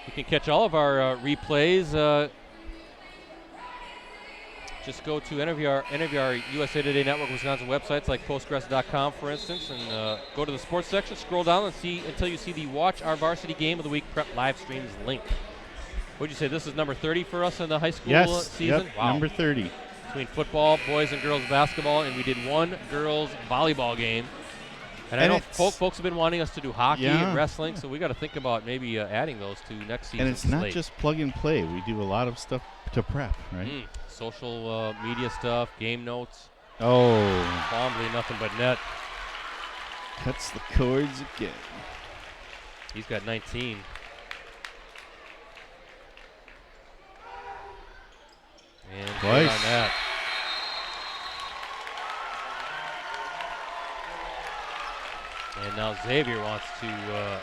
You can catch all of our replays. Just go to any of our USA Today Network Wisconsin websites like Postgres.com, for instance, and go to the sports section, scroll down and see until you see the Watch Our Varsity Game of the Week Prep live streams link. Would you say this is number 30 for us in the high school season? Yep, Wow. number 30. Between football, boys and girls basketball, and we did one girls volleyball game. And I know folks have been wanting us to do hockey and wrestling, so we got to think about maybe adding those to next season. And it's not just plug and play. We do a lot of stuff to prep, right? Social media stuff, game notes. Oh. Twombly, nothing but net. Cuts the cords again. He's got 19. And twice on that. And now Xavier wants to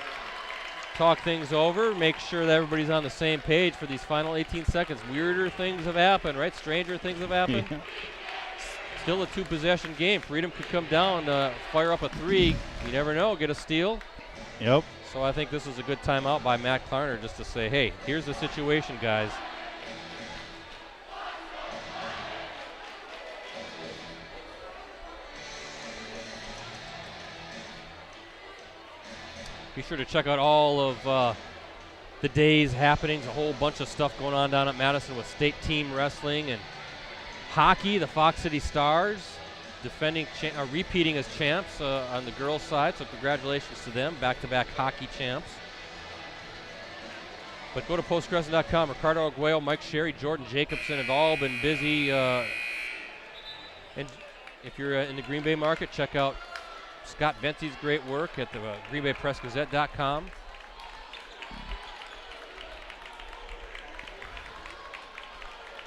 talk things over, make sure that everybody's on the same page for these final 18 seconds. Weirder things have happened, right? Stranger things have happened. Yeah. Still a two-possession game. Freedom could come down, fire up a three. You never know, get a steal. Yep. So I think this is a good timeout by Matt Klarner just to say, hey, here's the situation, guys. Be sure to check out all of the day's happenings, a whole bunch of stuff going on down at Madison with state team wrestling and hockey. The Fox City Stars repeating as champs on the girls' side, so congratulations to them, back-to-back hockey champs. But go to postgres.com. Ricardo Arguello, Mike Sherry, Jordan Jacobson have all been busy. And if you're in the Green Bay market, check out Scott Venti's great work at the greenbaypressgazette.com.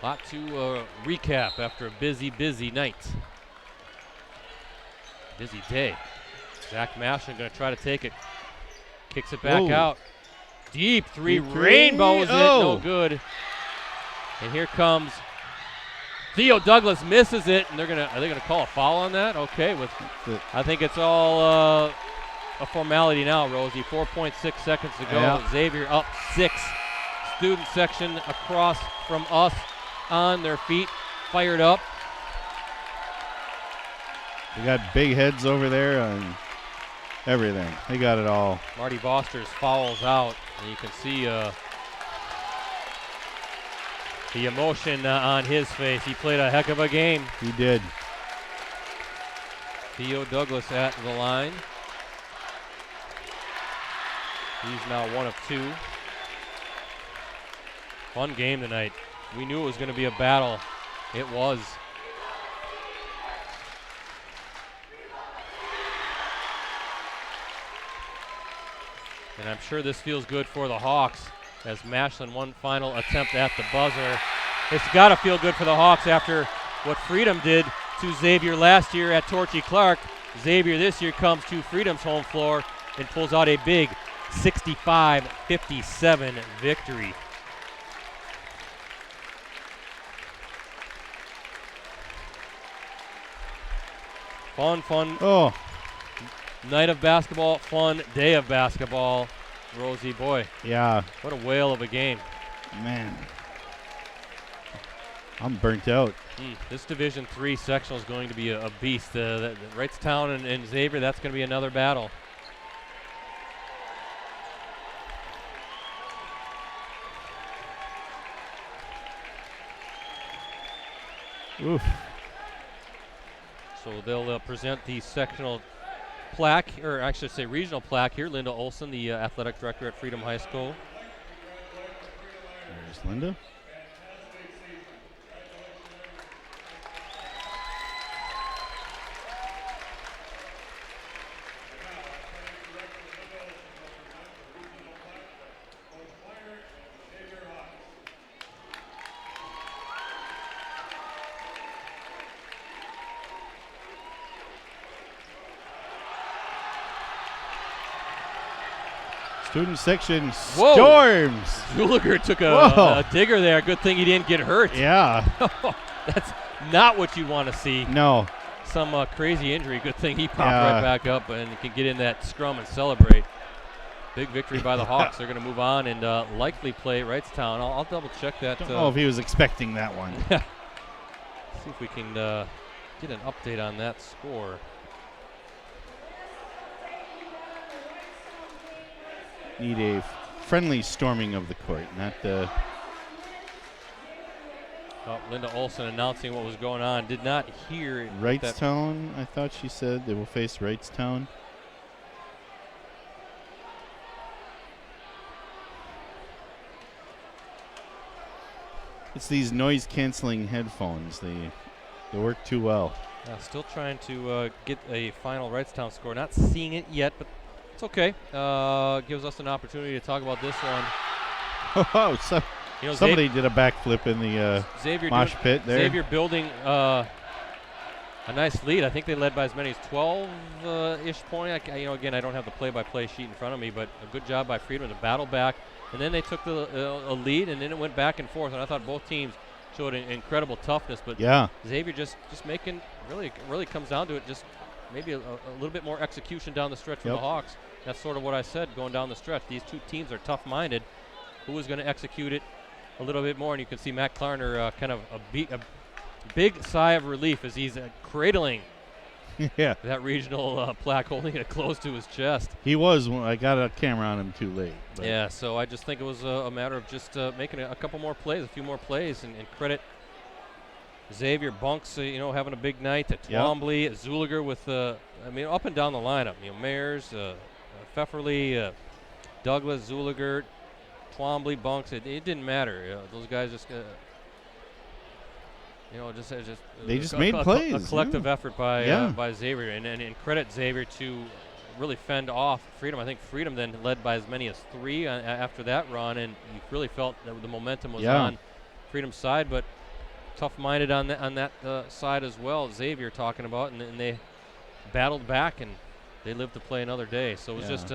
Lot to recap after a busy night. Busy day. Zach Mashin going to try to take it. Kicks it back out. Deep three. Rainbows it. No good. And here comes Theo Douglas, misses it, and are they gonna call a foul on that? Okay, I think it's all a formality now, Rosie. 4.6 seconds to go. Yeah. Xavier up 6. Student section across from us on their feet, fired up. We got big heads over there on everything. They got it all. Marty Vosters fouls out, and you can see the emotion on his face. He played a heck of a game. He did. Theo Douglas at the line. He's now 1 of 2. Fun game tonight. We knew it was going to be a battle. It was. And I'm sure this feels good for the Hawks as Mashlin one final attempt at the buzzer. It's got to feel good for the Hawks after what Freedom did to Xavier last year at Torchy Clark. Xavier this year comes to Freedom's home floor and pulls out a big 65-57 victory. Fun. Oh. Night of basketball, fun day of basketball. Rosie, boy. Yeah. What a whale of a game. Man. I'm burnt out. This Division III sectional is going to be a beast. Wrightstown and Xavier, that's going to be another battle. Oof. So they'll present the sectional plaque, or I should say regional plaque here. Linda Olson, the athletic director at Freedom High School. There's Linda. Student section Whoa. storms. Zuliger took a digger there. Good thing he didn't get hurt. Yeah. That's not what you want to see. No. Some crazy injury. Good thing he popped right back up and can get in that scrum and celebrate. Big victory by the Hawks. They're going to move on and likely play Wrightstown. I'll double check that. Don't know if he was expecting that one. See if we can get an update on that score. Need a friendly storming of the court, not the. Linda Olson announcing what was going on. Did not hear Wrightstown, I thought she said they will face Wrightstown. It's these noise-canceling headphones. They work too well. Still trying to get a final Wrightstown score. Not seeing it yet, but it's okay. Gives us an opportunity to talk about this one. Oh, somebody did a backflip in the mosh pit there. Xavier building a nice lead. I think they led by as many as 12-ish point. Again, I don't have the play-by-play sheet in front of me, but a good job by Friedman to battle back. And then they took a lead, and then it went back and forth. And I thought both teams showed an incredible toughness. But Xavier just making really comes down to it. Just maybe a little bit more execution down the stretch from the Hawks. That's sort of what I said going down the stretch. These two teams are tough-minded. Who is going to execute it a little bit more? And you can see Matt Klarner kind of a big sigh of relief as he's cradling that regional plaque, holding it close to his chest. He was. I got a camera on him too late. Yeah, so I just think it was a matter of just making a couple more plays, a few more plays, and credit Xavier. Bunks, having a big night. To Twombly, Zuliger with, up and down the lineup. Mayers, Pfefferly, Douglas, Zuliger, Twombly, Bunks. It didn't matter. Those guys just. They just made plays. A collective effort by Xavier, and credit Xavier to really fend off Freedom. I think Freedom then led by as many as 3 after that run, and you really felt that the momentum was on Freedom's side, but tough-minded on that side as well. Xavier talking about, and they battled back, and they lived to play another day. So it was just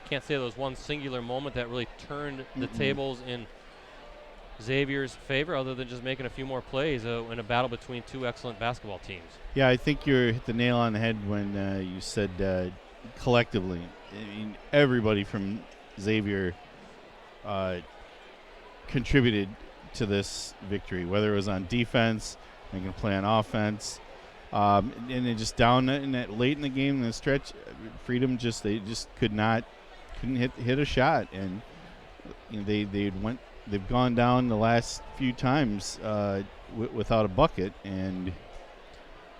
can't say there was one singular moment that really turned the tables in Xavier's favor, other than just making a few more plays in a battle between two excellent basketball teams. Yeah, I think you hit the nail on the head when you said collectively. I mean, everybody from Xavier contributed to this victory, whether it was on defense, they can play on offense, and then just down in that late in the game in the stretch, Freedom couldn't hit a shot, and they've gone down the last few times without a bucket, and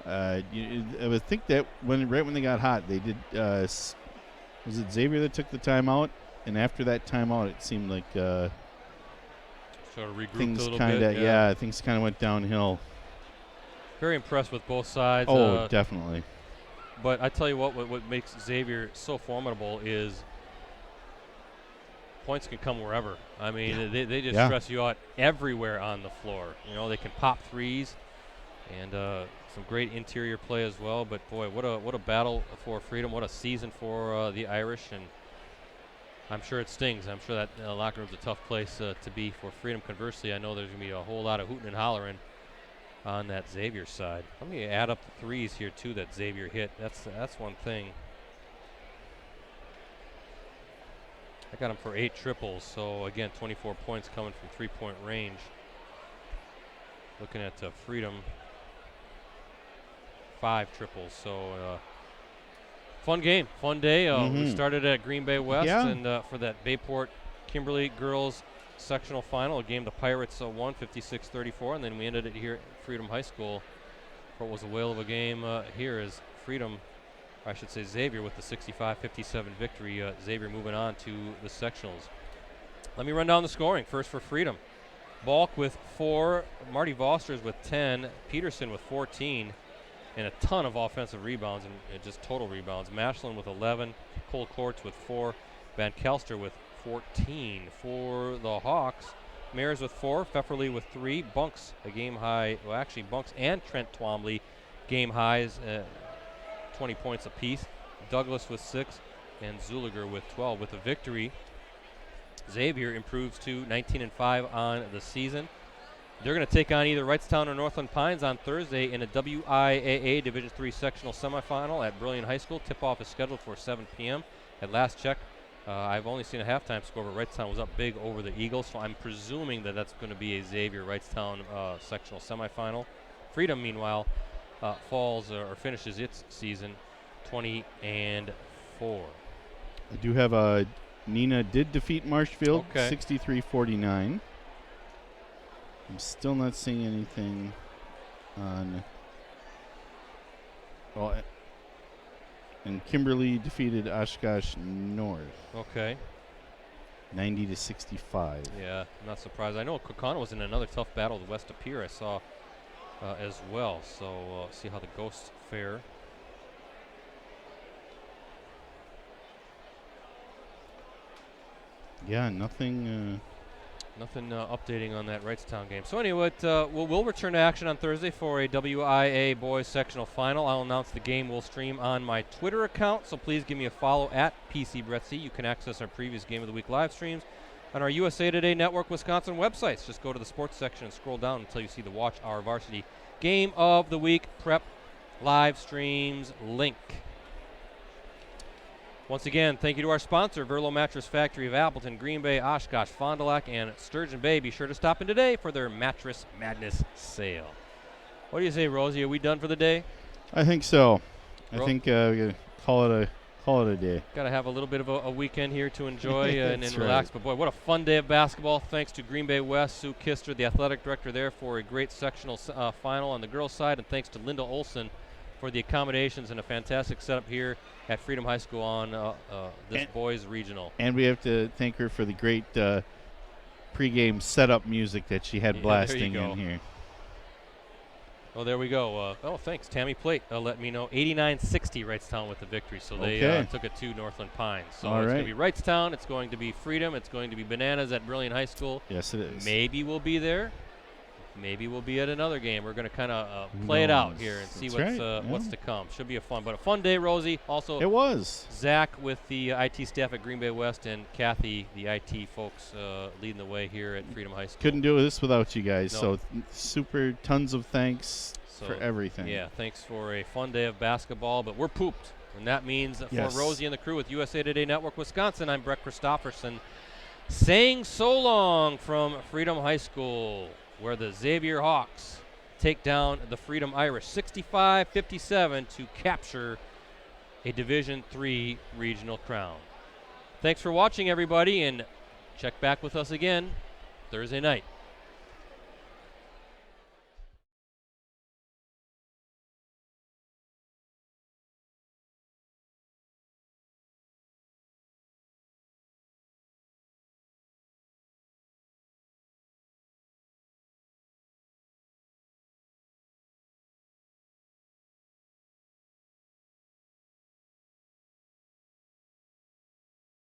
I would think that right when they got hot, they did. Was it Xavier that took the timeout? And after that timeout, it seemed like sort of regrouped things a little kind bit. of things kind of went downhill. Very impressed with both sides. Oh, definitely. But I tell you what makes Xavier so formidable is points can come wherever. I mean, they just stress you out everywhere on the floor. They can pop threes, and some great interior play as well. But boy, what a battle for Freedom! What a season for the Irish, and I'm sure it stings. I'm sure that locker room's a tough place to be for Freedom. Conversely, I know there's gonna be a whole lot of hooting and hollering on that Xavier side. Let me add up the threes here too that Xavier hit. That's one thing. I got him for 8 triples, so again, 24 points coming from 3-point range. Looking at Freedom, 5 triples, so fun game, fun day. We started at Green Bay West, and for that Bayport Kimberly girls sectional final, a game the Pirates won 56-34, and then we ended it here at Freedom High School for what was a whale of a game here as Freedom, I should say Xavier, with the 65-57 victory. Xavier moving on to the sectionals. Let me run down the scoring. First for Freedom. Balk with 4, Marty Vosters with 10, Peterson with 14, and a ton of offensive rebounds and just total rebounds. Mashlin with 11, Cole Kortz with 4, Van Kelster with 14. For the Hawks, Mayers with 4, Pfefferly with 3, Bunks a game high. Well, actually, Bunks and Trent Twombly game highs, 20 points apiece. Douglas with 6, and Zuliger with 12. With a victory, Xavier improves to 19-5 on the season. They're going to take on either Wrightstown or Northland Pines on Thursday in a WIAA Division 3 sectional semifinal at Brilliant High School. Tip-off is scheduled for 7 p.m. At last check, I've only seen a halftime score, but Wrightstown was up big over the Eagles, so I'm presuming that that's going to be a Xavier-Wrightstown sectional semifinal. Freedom, meanwhile, falls or finishes its season 20-4. I do have Nina did defeat Marshfield 63-49. I'm still not seeing anything on. Well, and Kimberly defeated Oshkosh North. Okay. 90-65. Yeah, I'm not surprised. I know Kokana was in another tough battle with West Appear, I saw as well. So see how the Ghosts fare. Yeah, nothing. Nothing updating on that Wrightstown game. So anyway, we'll return to action on Thursday for a WIAA boys sectional final. I'll announce the game will stream on my Twitter account, so please give me a follow at PCBrettsy. You can access our previous Game of the Week live streams on our USA Today Network Wisconsin websites. Just go to the sports section and scroll down until you see the Watch Our Varsity Game of the Week Prep live streams link. Once again, thank you to our sponsor, Verlo Mattress Factory of Appleton, Green Bay, Oshkosh, Fond du Lac, and Sturgeon Bay. Be sure to stop in today for their Mattress Madness sale. What do you say, Rosie? Are we done for the day? I think so. I think we gotta call it a day. Got to have a little bit of a weekend here to enjoy and That's relax. right. But boy, what a fun day of basketball! Thanks to Green Bay West, Sue Kister, the athletic director there, for a great sectional final on the girls' side, and thanks to Linda Olson for the accommodations and a fantastic setup here at Freedom High School on this boys regional. And we have to thank her for the great pregame setup music that she had blasting in here. Oh, there we go. Thanks. Tammy Plate let me know. 89-60 Wrightstown with the victory. So they took it to Northland Pines. So it's going to be Wrightstown. It's going to be Freedom. It's going to be Bananas at Brilliant High School. Yes, it is. Maybe we'll be there. Maybe we'll be at another game. We're going to kind of play it out here and see what's to come. Should be but a fun day, Rosie. Also, it was. Zach with the IT staff at Green Bay West and Kathy, the IT folks, leading the way here at Freedom High School. Couldn't do this without you guys. No. So tons of thanks for everything. Yeah, thanks for a fun day of basketball. But we're pooped, and that means for Rosie and the crew with USA Today Network Wisconsin, I'm Brett Christopherson, saying so long from Freedom High School, where the Xavier Hawks take down the Freedom Irish 65-57 to capture a Division III regional crown. Thanks for watching, everybody, and check back with us again Thursday night.